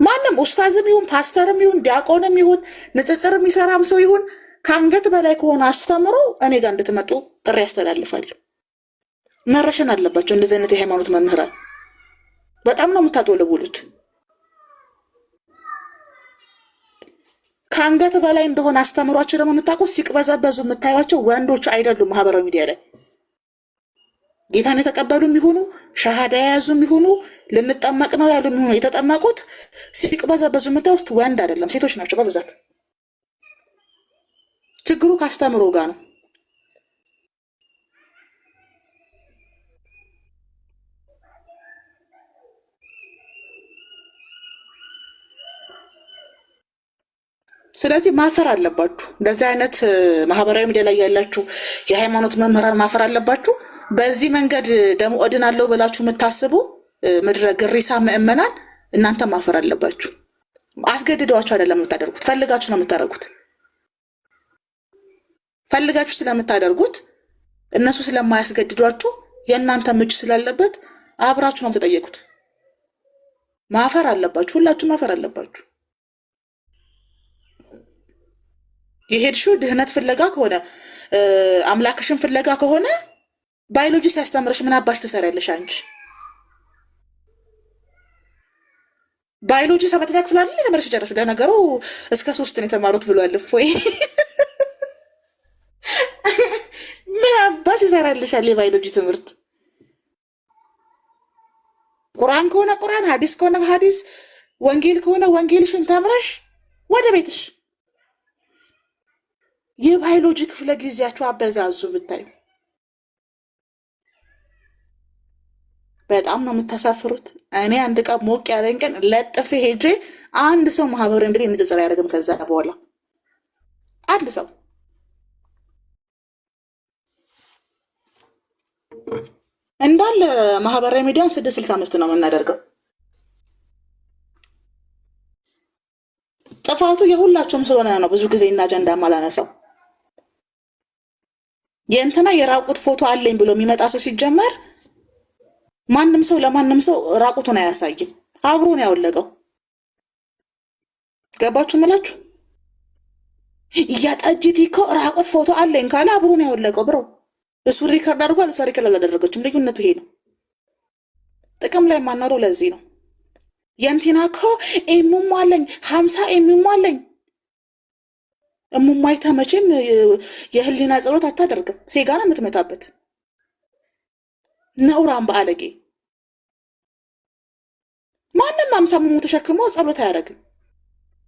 [SPEAKER 5] ማንም ኡስታዝም ይሁን ፓስተርም ይሁን ዲያቆንም ይሁን ንጽጽር የሚሰራም ሰው ይሁን ከአንገት በላይ ከሆነ አስተምሮ እኔ ጋር እንድትመጡ ጥሪ ያስተላልፋለሁ። መረሸን አለባቸው እንደዚህ አይነት የሃይማኖት መምህራን። በጣም ነው የምታጦለውሉት። ከአንገት በላይ እንደሆነ አስተምሯቸው ደግሞ የምታውቁት ሲቅበዘበዙ የምታዩቸው ወንዶች አይደሉም። ማህበራዊ ሚዲያ ላይ ጌታን የተቀበሉም ይሁኑ ሻሃዳ የያዙም ይሁኑ ልንጠመቅ ነው ያሉ ይሁኑ የተጠመቁት ሲቅበዘበዙ የምታዩት ወንድ አይደለም፣ ሴቶች ናቸው በብዛት። ችግሩ ካስተምሮ ጋር ነው። ስለዚህ ማፈር አለባችሁ። እንደዚህ አይነት ማህበራዊ ሚዲያ ላይ ያላችሁ የሃይማኖት መምህራን ማፈር አለባችሁ። በዚህ መንገድ ደግሞ እድናለሁ ብላችሁ የምታስቡ ምድረ ግሪሳ ምእመናን እናንተ ማፈር አለባችሁ። አስገድደዋችሁ አይደለም የምታደርጉት፣ ፈልጋችሁ ነው የምታደርጉት። ፈልጋችሁ ስለምታደርጉት እነሱ ስለማያስገድዷችሁ የእናንተ ምች ስላለበት አብራችሁ ነው የምትጠየቁት። ማፈር አለባችሁ፣ ሁላችሁ ማፈር አለባችሁ። የሄድሽው ድህነት ፍለጋ ከሆነ አምላክሽን ፍለጋ ከሆነ ባዮሎጂ ሲያስተምርሽ ምን አባሽ ትሰሪያለሽ አንቺ? ባዮሎጂ 7ኛ ክፍል አይደል የተመረሽ ጨረሹ። ለነገሩ እስከ 3 ነው የተማሩት ብሏል። እፎይ ምን አባሽ ይሰራልሻል የባዮሎጂ ትምህርት? ቁርአን ከሆነ ቁርአን፣ ሐዲስ ከሆነ ሐዲስ፣ ወንጌል ከሆነ ወንጌልሽን ተምረሽ ወደ ቤትሽ። የባዮሎጂ ክፍለ ጊዜያችሁ አበዛዙ ብታዩ በጣም ነው የምታሳፍሩት። እኔ አንድ ቀን ሞቅ ያለኝ ቀን ለጥፌ ሄጄ አንድ ሰው ማህበራዊ ሚዲያ ንጽጽር አያደርግም። ከዛ በኋላ አንድ ሰው እንዳለ ማህበራዊ ሚዲያን 665 ነው የምናደርገው። ጥፋቱ የሁላቸውም ስለሆነ ነው ብዙ ጊዜ እና አጀንዳ ማላነሳው። የእንትና የራቁት ፎቶ አለኝ ብሎ የሚመጣ ሰው ሲጀመር ማንም ሰው ለማንም ሰው ራቁቱን አያሳይም። አብሮ ነው ያወለቀው። ገባችሁ ምላችሁ? እያጣጂት እኮ ራቁት ፎቶ አለኝ ካለ አብሮ ነው ያወለቀው። ብሮ እሱ ሪከርድ አድርጓል፣ እሷ ሪከርድ አላደረገችም። ልዩነቱ ይሄ ነው። ጥቅም ላይ ማናረው ለዚህ ነው። የእንትና እኮ ኤሙሙ አለኝ 50 ኤሙሙ አለኝ። እሙማይታ መቼም የህሊና ጸሎት አታደርግም። ሴጋና የምትመታበት ነውራም በአለጌ ማንም 50 ሙሙ ተሸክሞ ጸሎት አያደርግም።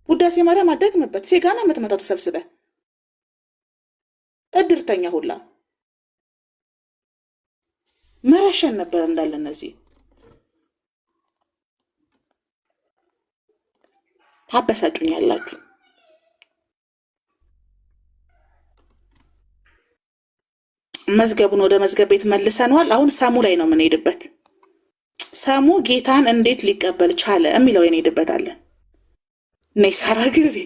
[SPEAKER 5] ውዳሴ ማርያም አደግምበት። ሴጋና የምትመታው ተሰብስበ እድርተኛ ሁላ መረሸን ነበር እንዳለ። እነዚህ ታበሳጩኛላችሁ። መዝገቡን ወደ መዝገብ ቤት መልሰነዋል። አሁን ሰሙ ላይ ነው የምንሄድበት። ሰሙ ጌታን እንዴት ሊቀበል ቻለ የሚለው ላይ እንሄድበታለን። ነይ ሳራ ግቢ።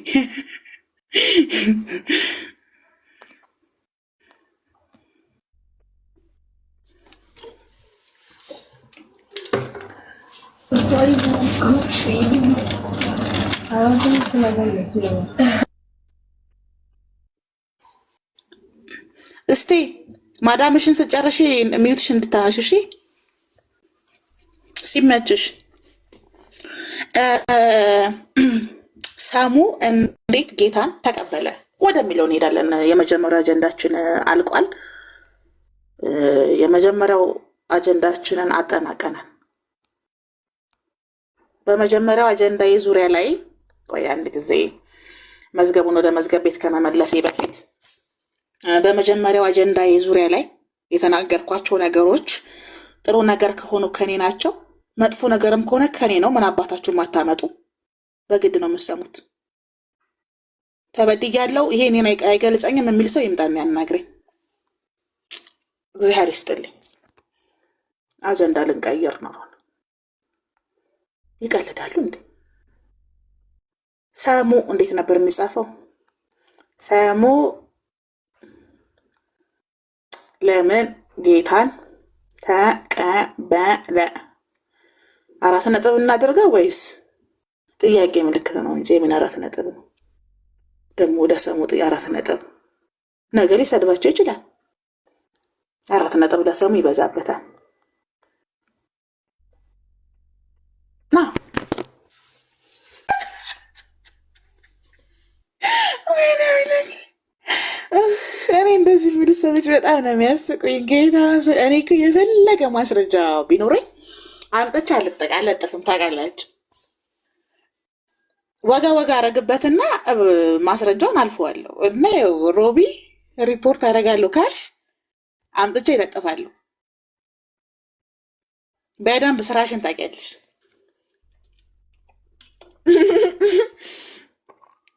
[SPEAKER 5] እስቲ ማዳምሽን ስጨርሺ ሚዩትሽ እንድታሽሺ ሲመችሽ። ሰሙ እንዴት ጌታን ተቀበለ ወደሚለው እንሄዳለን። የመጀመሪያው አጀንዳችን አልቋል። የመጀመሪያው አጀንዳችንን አጠናቀናል። በመጀመሪያው አጀንዳ ዙሪያ ላይ ቆይ አንድ ጊዜ መዝገቡን ወደ መዝገብ ቤት ከመመለሴ በፊት በመጀመሪያው አጀንዳ ዙሪያ ላይ የተናገርኳቸው ነገሮች ጥሩ ነገር ከሆኑ ከኔ ናቸው፣ መጥፎ ነገርም ከሆነ ከኔ ነው። ምን አባታችሁ ማታመጡ በግድ ነው የምሰሙት። ተበድያለሁ፣ ይሄ እኔን አይገልጸኝም የሚል ሰው ይምጣና ያናግረኝ።
[SPEAKER 1] እግዚአብሔር ይስጥልኝ። አጀንዳ ልንቀይር ነው አሁን። ይቀልዳሉ እንዴ? ሰሙ እንዴት ነበር የሚጻፈው? ሰሙ ለምን ጌታን ተቀበለ? 4 ነጥብ እናደርገው ወይስ ጥያቄ ምልክት ነው እንጂ የምን 4 ነጥብ ነው ደግሞ? ወደ ሰሙ 4 ነጥብ ነገር ሊሰድባቸው ይችላል። 4 ነጥብ ለሰሙ ይበዛበታል። እኔ እንደዚህ የሚሉ ሰዎች በጣም ነው የሚያስቁኝ። ጌታ እኔ እኮ የፈለገ ማስረጃ ቢኖረኝ አምጥቼ አልለጥፍም። ታውቃላችሁ፣ ወጋ አረግበትና ማስረጃውን አልፈዋለሁ እና ሮቢ ሪፖርት አደርጋለሁ ካልሽ አምጥቼ ይለጥፋለሁ። በደንብ ስራሽን ታውቂያለሽ።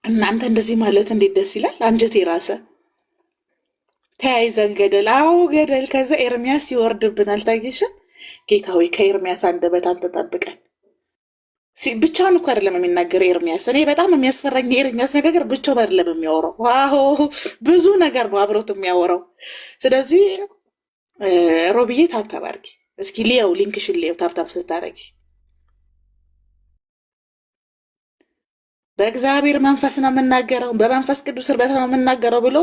[SPEAKER 1] እናንተ እንደዚህ ማለት እንዴት ደስ ይላል! አንጀቴ ራሰ። ተያይዘን ገደል፣ አዎ ገደል። ከዛ ኤርሚያስ ይወርድብናል። አልታየሽም? ጌታ ሆይ ከኤርሚያስ አንደበት አንተ ጠብቀን። ብቻውን እኮ አይደለም የሚናገረው ኤርሚያስ። እኔ በጣም የሚያስፈራኝ የኤርሚያስ ነገር ብቻውን አይደለም የሚያወራው፣ ዋው ብዙ ነገር ነው አብሮት የሚያወራው። ስለዚህ ሮብዬ ታብታብ አድርጊ እስኪ፣ ሊየው ሊንክሽን ሊየው ታብታብ ስታደርጊ በእግዚአብሔር መንፈስ ነው የምናገረው፣ በመንፈስ ቅዱስ እርዳታ ነው የምናገረው ብሎ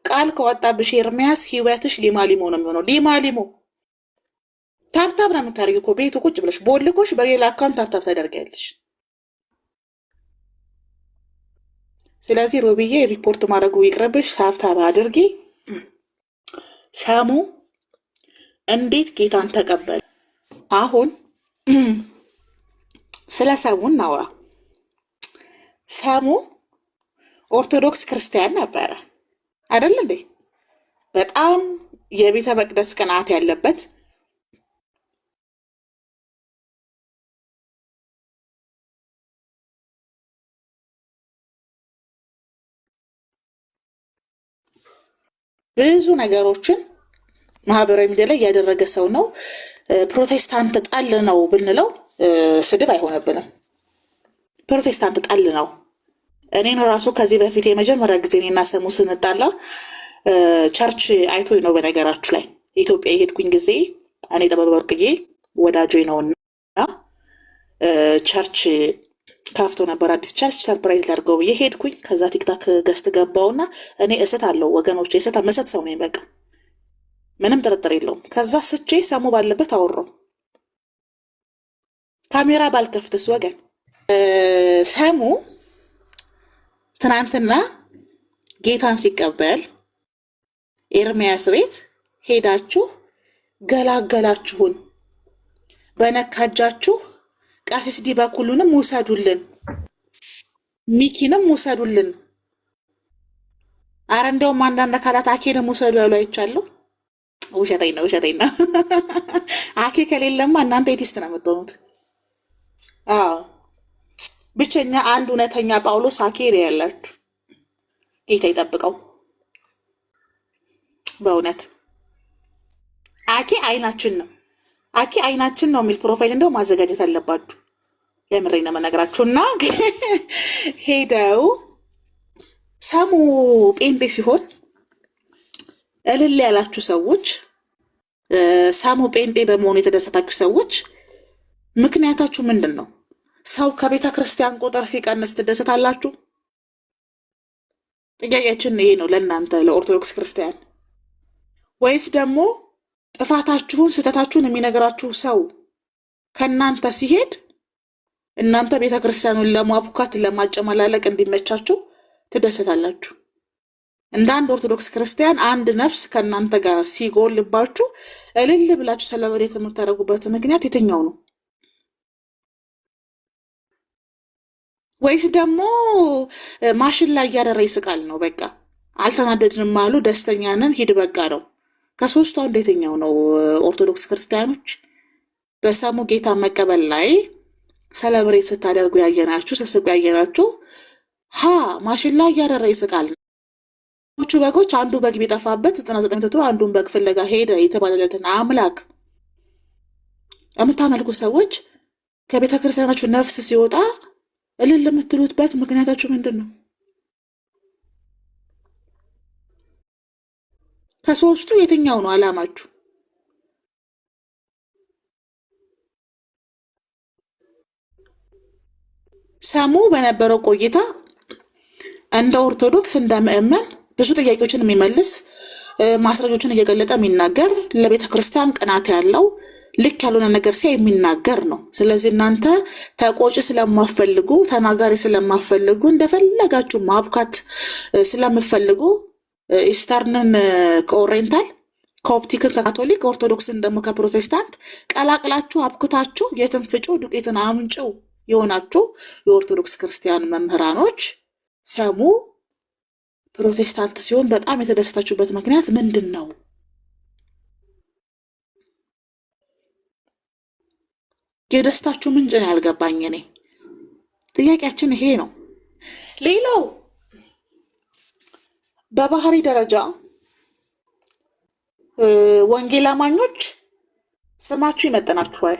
[SPEAKER 1] ቃል ከወጣብሽ ኤርሚያስ ህይወትሽ ሊማሊሞ ነው የሚሆነው። ሊማሊሞ ታብታብ ነው የምታደርጊው እኮ ቤቱ ቁጭ ብለሽ ቦልኮሽ በሌላ አካውንት ታብታብ ታደርጊያለሽ። ስለዚህ ሮብዬ ሪፖርት ማድረጉ ይቅርብሽ፣ ታብታብ አድርጊ። ሰሙ እንዴት ጌታን ተቀበለ? አሁን ስለ ሰሙ እናውራ። ሰሙ ኦርቶዶክስ ክርስቲያን ነበረ አይደል እንዴ? በጣም የቤተ መቅደስ ቅናት ያለበት ብዙ ነገሮችን ማህበራዊ ሚዲያ ላይ ያደረገ ሰው ነው። ፕሮቴስታንት ጣል ነው ብንለው ስድብ አይሆንብንም። ፕሮቴስታንት ጣል ነው። እኔን ራሱ ከዚህ በፊት የመጀመሪያ ጊዜ እኔና ሰሙ ስንጣላ ቸርች አይቶኝ ነው። በነገራችሁ ላይ ኢትዮጵያ የሄድኩኝ ጊዜ እኔ ጥበብ ወርቅዬ ወዳጆ ነውና ቸርች ካፍቶ ነበር፣ አዲስ ቸርች ሰርፕራይዝ ላድርገው ብዬ ሄድኩኝ። ከዛ ቲክታክ ገስት ገባውና እኔ እስት አለው ወገኖች፣ እስት መሰት ሰው ነኝ፣ በቃ ምንም ጥርጥር የለውም። ከዛ ስቼ ሰሙ ባለበት አወራው። ካሜራ ባልከፍትስ ወገን። ሰሙ ትናንትና ጌታን ሲቀበል ኤርሚያስ ቤት ሄዳችሁ ገላገላችሁን፣ በነካጃችሁ ቀሲስ ዲበኩሉንም ውሰዱልን፣ ሚኪንም ውሰዱልን። አረ እንደውም አንዳንድ አካላት አኬንም ውሰዱ ያሉ አይቻለሁ። ውሸተኝ ነው። አኬ ከሌለማ እናንተ የቲስት ነው የምትሆኑት። አዎ ብቸኛ አንድ እውነተኛ ጳውሎስ አኬ ነው ያላችሁ። ጌታ ይጠብቀው። በእውነት አኬ አይናችን ነው፣ አኬ አይናችን ነው የሚል ፕሮፋይል እንደው ማዘጋጀት አለባችሁ። የምሬን ነው የምነግራችሁ። እና ሄደው ሰሙ ጴንጤ ሲሆን እልል ያላችሁ ሰዎች፣ ሰሙ ጴንጤ በመሆኑ የተደሰታችሁ ሰዎች ምክንያታችሁ ምንድን ነው? ሰው ከቤተ ክርስቲያን ቁጥር ሲቀንስ ትደሰታላችሁ? ጥያቄያችን ይሄ ነው ለእናንተ ለኦርቶዶክስ ክርስቲያን። ወይስ ደግሞ ጥፋታችሁን ስህተታችሁን የሚነግራችሁ ሰው ከእናንተ ሲሄድ እናንተ ቤተ ክርስቲያኑን ለማቡካት ለማጨመላለቅ እንዲመቻችሁ ትደሰታላችሁ? እንደ አንድ ኦርቶዶክስ ክርስቲያን አንድ ነፍስ ከእናንተ ጋር ሲጎልባችሁ እልል ብላችሁ ሰለብሬት የምታደርጉበት ምክንያት የትኛው ነው? ወይስ ደግሞ ማሽን ላይ እያደረ ይስቃል ነው? በቃ አልተናደድንም አሉ፣ ደስተኛ ነን፣ ሂድ በቃ ነው። ከሶስቱ አንዱ የትኛው ነው? ኦርቶዶክስ ክርስቲያኖች በሰሙ ጌታ መቀበል ላይ ሰለብሬት ስታደርጉ ያየናችሁ፣ ስስቁ ያየናችሁ ማሽን ላይ እያደረ ይስቃል
[SPEAKER 5] በጎች አንዱ በግ ቢጠፋበት 99 ትቶ አንዱን በግ ፍለጋ ሄደ የተባለለትን አምላክ የምታመልኩ ሰዎች ከቤተ ክርስቲያናችሁ ነፍስ ሲወጣ እልል የምትሉትበት ምክንያታችሁ ምንድን ነው? ከሶስቱ የትኛው ነው አላማችሁ? ሰሙ በነበረው ቆይታ እንደ ኦርቶዶክስ እንደ ምእመን ብዙ ጥያቄዎችን የሚመልስ ማስረጃዎችን እየገለጠ የሚናገር ለቤተ ክርስቲያን ቅናት ያለው ልክ ያልሆነ ነገር ሲያ የሚናገር ነው። ስለዚህ እናንተ ተቆጭ ስለማፈልጉ ተናጋሪ ስለማፈልጉ እንደፈለጋችሁ ማብካት ስለምፈልጉ ኢስተርንን ከኦሪየንታል ኮፕቲክን ከካቶሊክ ኦርቶዶክስን ደግሞ ከፕሮቴስታንት ቀላቅላችሁ አብክታችሁ የትንፍጩ ዱቄትን አምንጩ የሆናችሁ የኦርቶዶክስ ክርስቲያን መምህራኖች ሰሙ ፕሮቴስታንት ሲሆን በጣም የተደሰታችሁበት ምክንያት ምንድን ነው? የደስታችሁ ምንጭ ነው ያልገባኝ። እኔ ጥያቄያችን ይሄ ነው። ሌላው በባህሪ ደረጃ ወንጌል አማኞች ስማችሁ ይመጠናችኋል።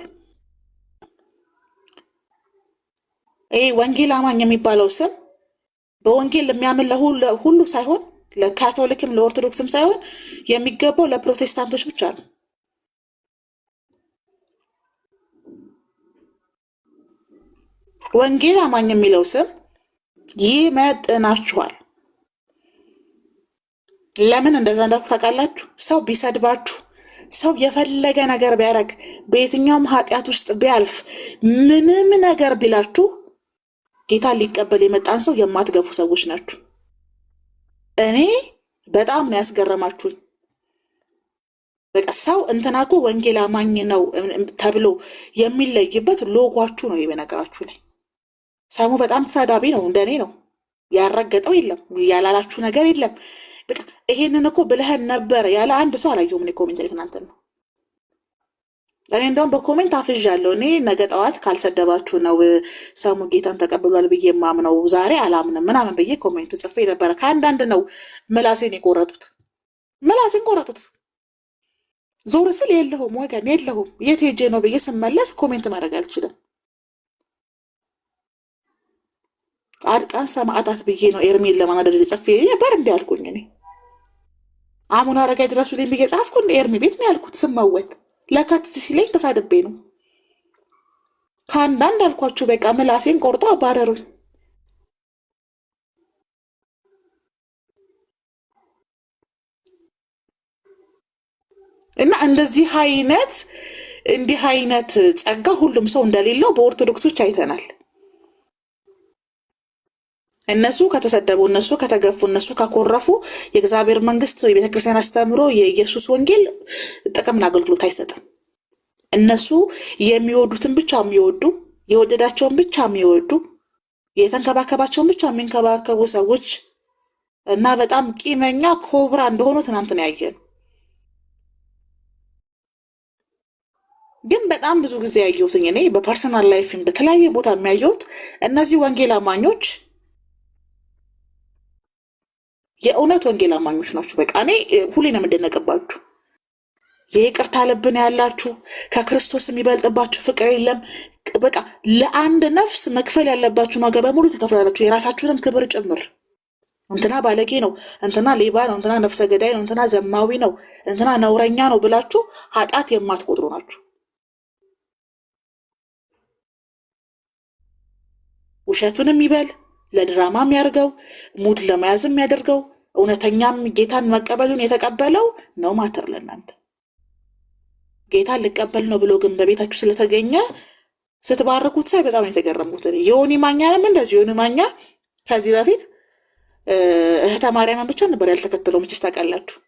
[SPEAKER 5] ይሄ ወንጌል አማኝ የሚባለው ስም በወንጌል የሚያምን ለሁሉ ሳይሆን ለካቶሊክም ለኦርቶዶክስም ሳይሆን የሚገባው ለፕሮቴስታንቶች ብቻ ነው። ወንጌል አማኝ የሚለው ስም ይመጥናችኋል። ለምን እንደዛ እንዳልኩ ታውቃላችሁ? ሰው ቢሰድባችሁ፣ ሰው የፈለገ ነገር ቢያደርግ፣ በየትኛውም ኃጢአት ውስጥ ቢያልፍ፣ ምንም ነገር ቢላችሁ ጌታ ሊቀበል የመጣን ሰው የማትገፉ ሰዎች ናችሁ። እኔ በጣም ነው ያስገረማችሁኝ። በቃ ሰው እንትና እኮ ወንጌል አማኝ ነው ተብሎ የሚለይበት ሎጓችሁ ነው። በነገራችሁ ላይ ሰሙ በጣም ተሳዳቢ ነው። እንደኔ ነው ያረገጠው የለም፣ ያላላችሁ ነገር የለም። በቃ ይሄንን እኮ ብለህን ነበር ያለ አንድ ሰው አላየሁም። እኔ ኮሜንት ላይ ትናንትና ነው እኔ እንደውም በኮሜንት አፍዣለሁ። እኔ ነገ ጠዋት ካልሰደባችሁ ነው ሰሙ ጌታን ተቀብሏል ብዬ ማምነው ዛሬ አላምንም ምናምን ብዬ ኮሜንት ጽፌ ነበረ። ከአንዳንድ ነው ምላሴን የቆረጡት፣ ምላሴን ቆረጡት። ዞር ስል የለሁም ወገን የለሁም፣ የት ሄጄ ነው ብዬ ስመለስ ኮሜንት ማድረግ አልችልም። ጻድቃን ሰማዕታት ብዬ ነው ኤርሚን ለማናደድ ጽፌ ነበር። እንዲ ያልኩኝ እኔ አሁን አረጋይ ድረሱልኝ ብዬ ጻፍኩ። እንደ ኤርሚ ቤት ነው ያልኩት ስመወት ለካትት ሲለኝ ተሳድቤ ነው። ከአንዳንድ አልኳችሁ በቃ ምላሴን ቆርጦ አባረሩኝ። እና እንዲህ አይነት ጸጋ ሁሉም ሰው እንደሌለው በኦርቶዶክሶች አይተናል። እነሱ ከተሰደቡ፣ እነሱ ከተገፉ፣ እነሱ ካኮረፉ የእግዚአብሔር መንግስት የቤተክርስቲያን አስተምሮ የኢየሱስ ወንጌል ጥቅምና አገልግሎት አይሰጥም። እነሱ የሚወዱትን ብቻ የሚወዱ፣ የወደዳቸውን ብቻ የሚወዱ፣ የተንከባከባቸውን ብቻ የሚንከባከቡ ሰዎች እና በጣም ቂመኛ ኮብራ እንደሆኑ ትናንት ነው ያየን። ግን በጣም ብዙ ጊዜ ያየሁትኝ እኔ በፐርሰናል ላይፍን በተለያየ ቦታ የሚያየሁት እነዚህ ወንጌል አማኞች የእውነት ወንጌል አማኞች ናችሁ። በቃ እኔ ሁሌ ነው የምደነቅባችሁ። የይቅርታ ልብን ያላችሁ፣ ከክርስቶስ የሚበልጥባችሁ ፍቅር የለም። በቃ ለአንድ ነፍስ መክፈል ያለባችሁ ነገር በሙሉ ትከፍላላችሁ፣ የራሳችሁንም ክብር ጭምር። እንትና ባለጌ ነው፣ እንትና ሌባ ነው፣ እንትና ነፍሰ ገዳይ ነው፣ እንትና ዘማዊ ነው፣ እንትና ነውረኛ ነው ብላችሁ ኃጢአት የማትቆጥሩ ናችሁ። ውሸቱንም ይበል ለድራማ የሚያደርገው ሙድ ለመያዝ የሚያደርገው እውነተኛም ጌታን መቀበሉን የተቀበለው ነው ማተር ለእናንተ። ጌታን ልቀበል ነው ብሎ ግን በቤታችሁ ስለተገኘ ስትባረኩት ሳይ በጣም ነው የተገረሙት። ዮኒ ማኛንም እንደዚህ ዮኒ ማኛ ከዚህ በፊት እህተ ማርያምን ብቻ ነበር ያልተከተለው፣ መቼስ ታውቃላችሁ።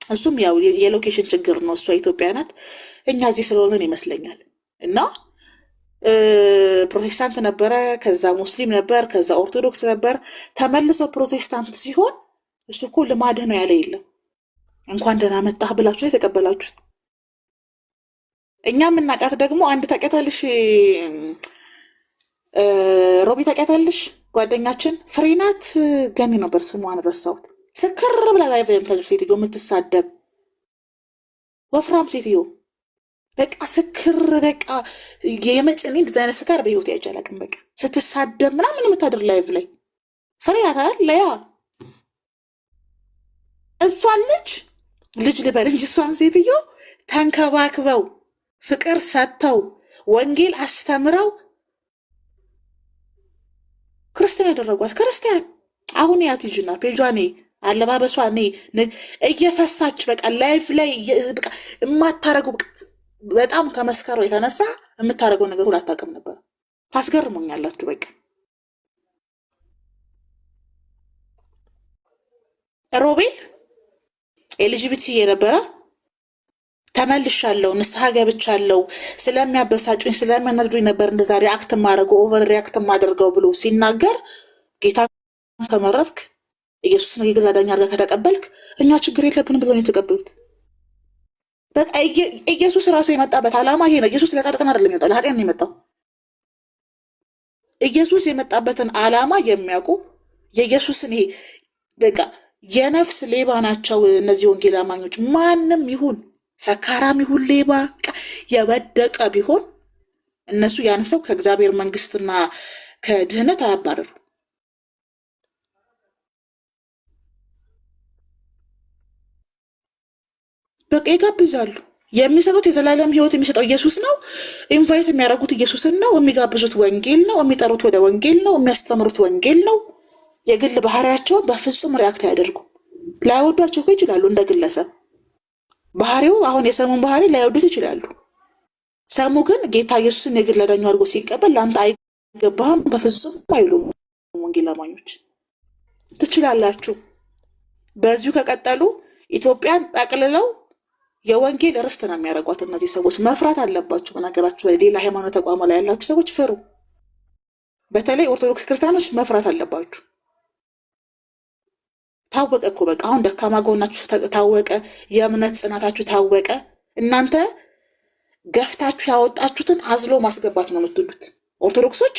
[SPEAKER 5] እሱም ያው የሎኬሽን ችግር ነው። እሷ ኢትዮጵያ ናት፣ እኛ እዚህ ስለሆነን ይመስለኛል። እና ፕሮቴስታንት ነበረ፣ ከዛ ሙስሊም ነበር፣ ከዛ ኦርቶዶክስ ነበር። ተመልሶ ፕሮቴስታንት ሲሆን እሱ እኮ ልማድህ ነው ያለ የለም። እንኳን ደህና መጣህ ብላችሁ የተቀበላችሁት። እኛ የምናውቃት ደግሞ አንድ ታውቂያታለሽ፣ ሮቢ ታውቂያታለሽ፣ ጓደኛችን ፍሬናት ገኒ ነበር ስሟን ረሳሁት። ስክር ብላ ላይቭ የምታደርግ ሴትዮ የምትሳደብ ወፍራም ሴትዮ በቃ ስክር በቃ የመጨኔ እንደዚህ አይነት ስካር በህይወት ያጃላቅም በቃ ስትሳደብ ምናምን የምታደር ላይቭ ላይ ፍሬያታል ለያ እሷን ልጅ ልበል እንጂ እሷን ሴትዮ ተንከባክበው ፍቅር ሰጥተው ወንጌል አስተምረው ክርስቲያን ያደረጓት ክርስቲያን አሁን ያትጅና ፔጇኔ አለባበሷ እየፈሳች በቃ ላይፍ ላይ በቃ የማታረገው በጣም ከመስከሩ የተነሳ የምታረገው ነገር ሁሉ አታውቅም ነበር። ታስገርሙኛላችሁ። በቃ ሮቤል ኤልጂቢቲ የነበረ ተመልሻለሁ፣ ንስሐ ገብቻለሁ፣ ስለሚያበሳጩኝ ስለሚያናድዱኝ ነበር እንደዛ ሪአክት ማድረገው ኦቨር ሪአክት ማድረገው ብሎ ሲናገር ጌታ ከመረጥክ ኢየሱስን የግል አዳኝ አድርገህ ከተቀበልክ እኛ ችግር የለብንም ብሎ ነው የተቀበሉት። በቃ ኢየሱስ ራሱ የመጣበት ዓላማ ይሄ ነው። ኢየሱስ ለጻድቃን አይደለም የመጣው፣ ለኃጢአን ነው የመጣው። ኢየሱስ የመጣበትን ዓላማ የሚያውቁ የኢየሱስን ይሄ በቃ የነፍስ ሌባ ናቸው እነዚህ ወንጌል አማኞች። ማንም ይሁን ሰካራም ይሁን ሌባ የወደቀ ቢሆን እነሱ ያን ሰው ከእግዚአብሔር መንግስትና ከድህነት አያባረሩ። በቃ ይጋብዛሉ። የሚሰጡት የዘላለም ህይወት የሚሰጠው ኢየሱስ ነው። ኢንቫይት የሚያደርጉት ኢየሱስን ነው። የሚጋብዙት ወንጌል ነው። የሚጠሩት ወደ ወንጌል ነው። የሚያስተምሩት ወንጌል ነው። የግል ባህሪያቸውን በፍጹም ሪአክት አያደርጉ። ላይወዷቸው ይችላሉ። እንደ ግለሰብ ባህሪው አሁን የሰሙን ባህሪ ላይወዱት ይችላሉ። ሰሙ ግን ጌታ ኢየሱስን የግል አዳኙ አድርጎ ሲቀበል ለአንተ አይገባህም በፍጹም አይሉም። ወንጌል አማኞች ትችላላችሁ። በዚሁ ከቀጠሉ ኢትዮጵያን ጠቅልለው የወንጌል ርስት ነው የሚያደርጓት። እነዚህ ሰዎች መፍራት አለባችሁ። በነገራችሁ ላይ ሌላ ሃይማኖት ተቋማ ላይ ያላችሁ ሰዎች ፍሩ። በተለይ ኦርቶዶክስ ክርስቲያኖች መፍራት አለባችሁ። ታወቀ እኮ በቃ አሁን ደካማ ጎናችሁ ታወቀ፣ የእምነት ጽናታችሁ ታወቀ። እናንተ ገፍታችሁ ያወጣችሁትን አዝሎ ማስገባት ነው የምትሉት። ኦርቶዶክሶች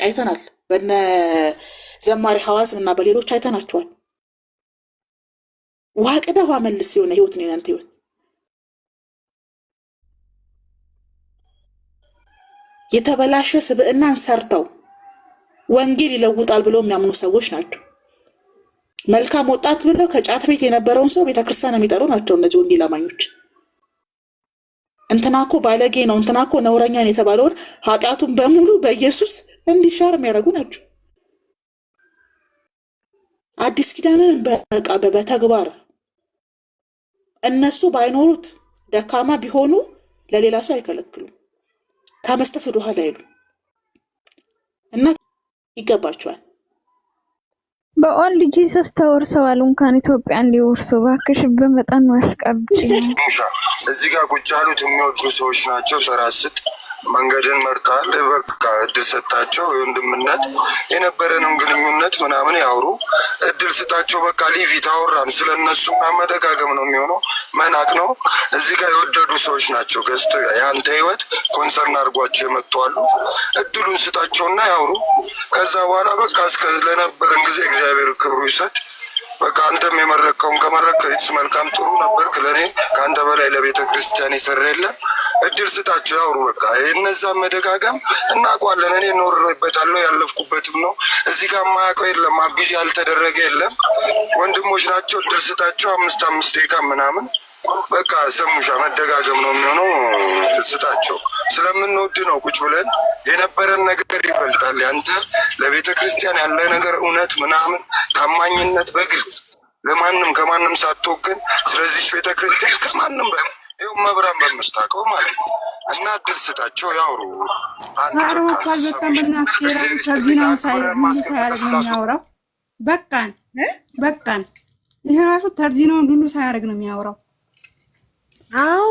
[SPEAKER 5] አይተናል፣ በነ ዘማሪ ሐዋዝም እና በሌሎች አይተናችኋል። ዋቅዳ ውሃ መልስ የሆነ ህይወት ነው የናንተ ህይወት። የተበላሸ ስብዕናን ሰርተው ወንጌል ይለውጣል ብለው የሚያምኑ ሰዎች ናቸው። መልካም ወጣት ብለው ከጫት ቤት የነበረውን ሰው ቤተክርስቲያን የሚጠሩ ናቸው እነዚህ ወንጌል አማኞች። እንትናኮ ባለጌ ነው፣ እንትናኮ ነውረኛ ነው የተባለውን ኃጢአቱን በሙሉ በኢየሱስ እንዲሻር የሚያደርጉ ናቸው። አዲስ ኪዳንን በቃ በተግባር እነሱ ባይኖሩት ደካማ ቢሆኑ ለሌላ ሰው አይከለክሉም። ከመስጠት ወደ ኋላ አይሉ እና ይገባቸዋል።
[SPEAKER 2] በኦንሊ ጂሰስ ተወርሰዋል። እንኳን ኢትዮጵያ እንዲወርሱ እባክሽ በመጠን ማሽቀብጭ።
[SPEAKER 6] እዚህ ጋር ቁጭ ያሉት የሚወዱ ሰዎች ናቸው። ሰራስት መንገድን መርጣል። በቃ እድል ሰጣቸው። የወንድምነት የነበረንም ግንኙነት ምናምን ያውሩ። እድል ስጣቸው። በቃ ሊቪት አወራን ስለነሱ መደጋገም ነው የሚሆነው፣ መናቅ ነው። እዚህ ጋር የወደዱ ሰዎች ናቸው። ገዝቶ የአንተ ህይወት ኮንሰርን አድርጓቸው የመጡ አሉ። እድሉን ስጣቸውና ያውሩ። ከዛ በኋላ በቃ እስከ ለነበረን ጊዜ እግዚአብሔር ክብሩ ይሰድ። በቃ አንተም የመረቀውን ከመረቀ መልካም ጥሩ ነበርክ። ለእኔ ከአንተ በላይ ለቤተ ክርስቲያን ይሰራ የለም። እድል ስጣቸው ያውሩ። በቃ የነዛን መደጋገም እናውቋለን። እኔ ኖርበታለሁ፣ ያለፍኩበትም ነው። እዚህ ጋር የማያውቀው የለም። አብጊዜ ያልተደረገ የለም። ወንድሞች ናቸው። እድል ስጣቸው። 5 ደቂቃ ምናምን በቃ ሰሙሻ መደጋገም ነው የሚሆነው። ስጣቸው። ስለምንወድ ነው ቁጭ ብለን የነበረን ነገር ይበልጣል። ያንተ ለቤተ ክርስቲያን ያለ ነገር እውነት ምናምን ታማኝነት በግልጽ ለማንም ከማንም ሳትወግን ስለዚህ ቤተ ክርስቲያን ከማንም ይኸው መብራን በምስታውቀው ማለት ነው። እና እድል ስጣቸው ያውሩ።
[SPEAKER 7] አሮካል በጣም በእናትህ ተርጂናው ሳያደርግ ነው የሚያወራው። በቃን ይሄ ራሱ ተርጂናውን ሁሉ ሳያደርግ ነው የሚያወራው።
[SPEAKER 1] አዎ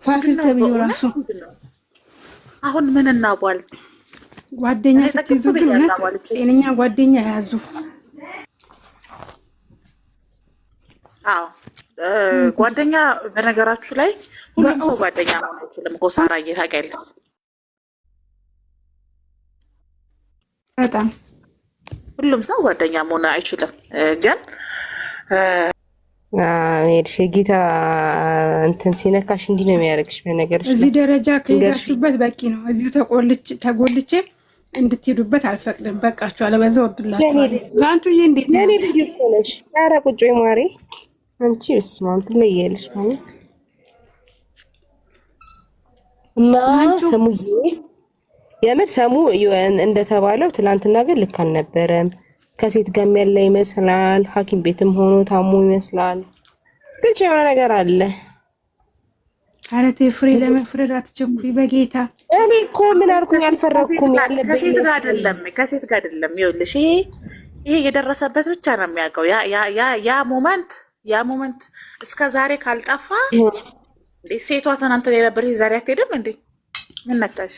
[SPEAKER 7] ፋሲል ተብዬው ራሱ
[SPEAKER 1] አሁን ምን እናቧልት
[SPEAKER 7] ጓደኛ ስትይዙ ግን እውነት ጤነኛ ጓደኛ ያዙ።
[SPEAKER 1] አዎ ጓደኛ በነገራችሁ ላይ ሁሉም ሰው ጓደኛ ነው አይችልም እኮ ሳራዬ ታውቂያለሽ።
[SPEAKER 7] በጣም
[SPEAKER 1] ሁሉም ሰው ጓደኛ መሆን አይችልም። ግን
[SPEAKER 8] ሄድሽ ጌታ እንትን ሲነካሽ እንዲህ ነው የሚያደርግሽ። በነገርሽ
[SPEAKER 7] እዚህ ደረጃ ከሄዳችሁበት በቂ ነው። እዚሁ ተጎልቼ እንድትሄዱበት አልፈቅድም። በቃችሁ፣ አለበዛ ወርድላችኋል። ጋንቱዬ እንዴት ነው?
[SPEAKER 8] ለኔ ልጅ እኮ ነሽ። ኧረ ቁጭ ወይ ማሪ አንቺ እስማን ትለያለሽ ማለት እና ሰሙዬ የምር ሰሙ እንደተባለው ትላንትና ግን ልክ አልነበረም። ከሴት ጋር ያለ ይመስላል። ሐኪም ቤትም ሆኖ ታሞ ይመስላል። ብቻ የሆነ ነገር አለ።
[SPEAKER 7] ኧረ ተይ ፍሬ፣ ለመፍረድ አትቸኩሪ በጌታ።
[SPEAKER 8] እኔ እኮ ምን አልኩኝ? አልፈረኩም።
[SPEAKER 1] ከሴት ጋር አይደለም። ይኸውልሽ ይሄ የደረሰበት ብቻ ነው የሚያውቀው። ያ ሞመንት እስከ ዛሬ ካልጠፋ ሴቷ ትናንት የነበረች ዛሬ አትሄድም እንዴ? ምን ነካሽ?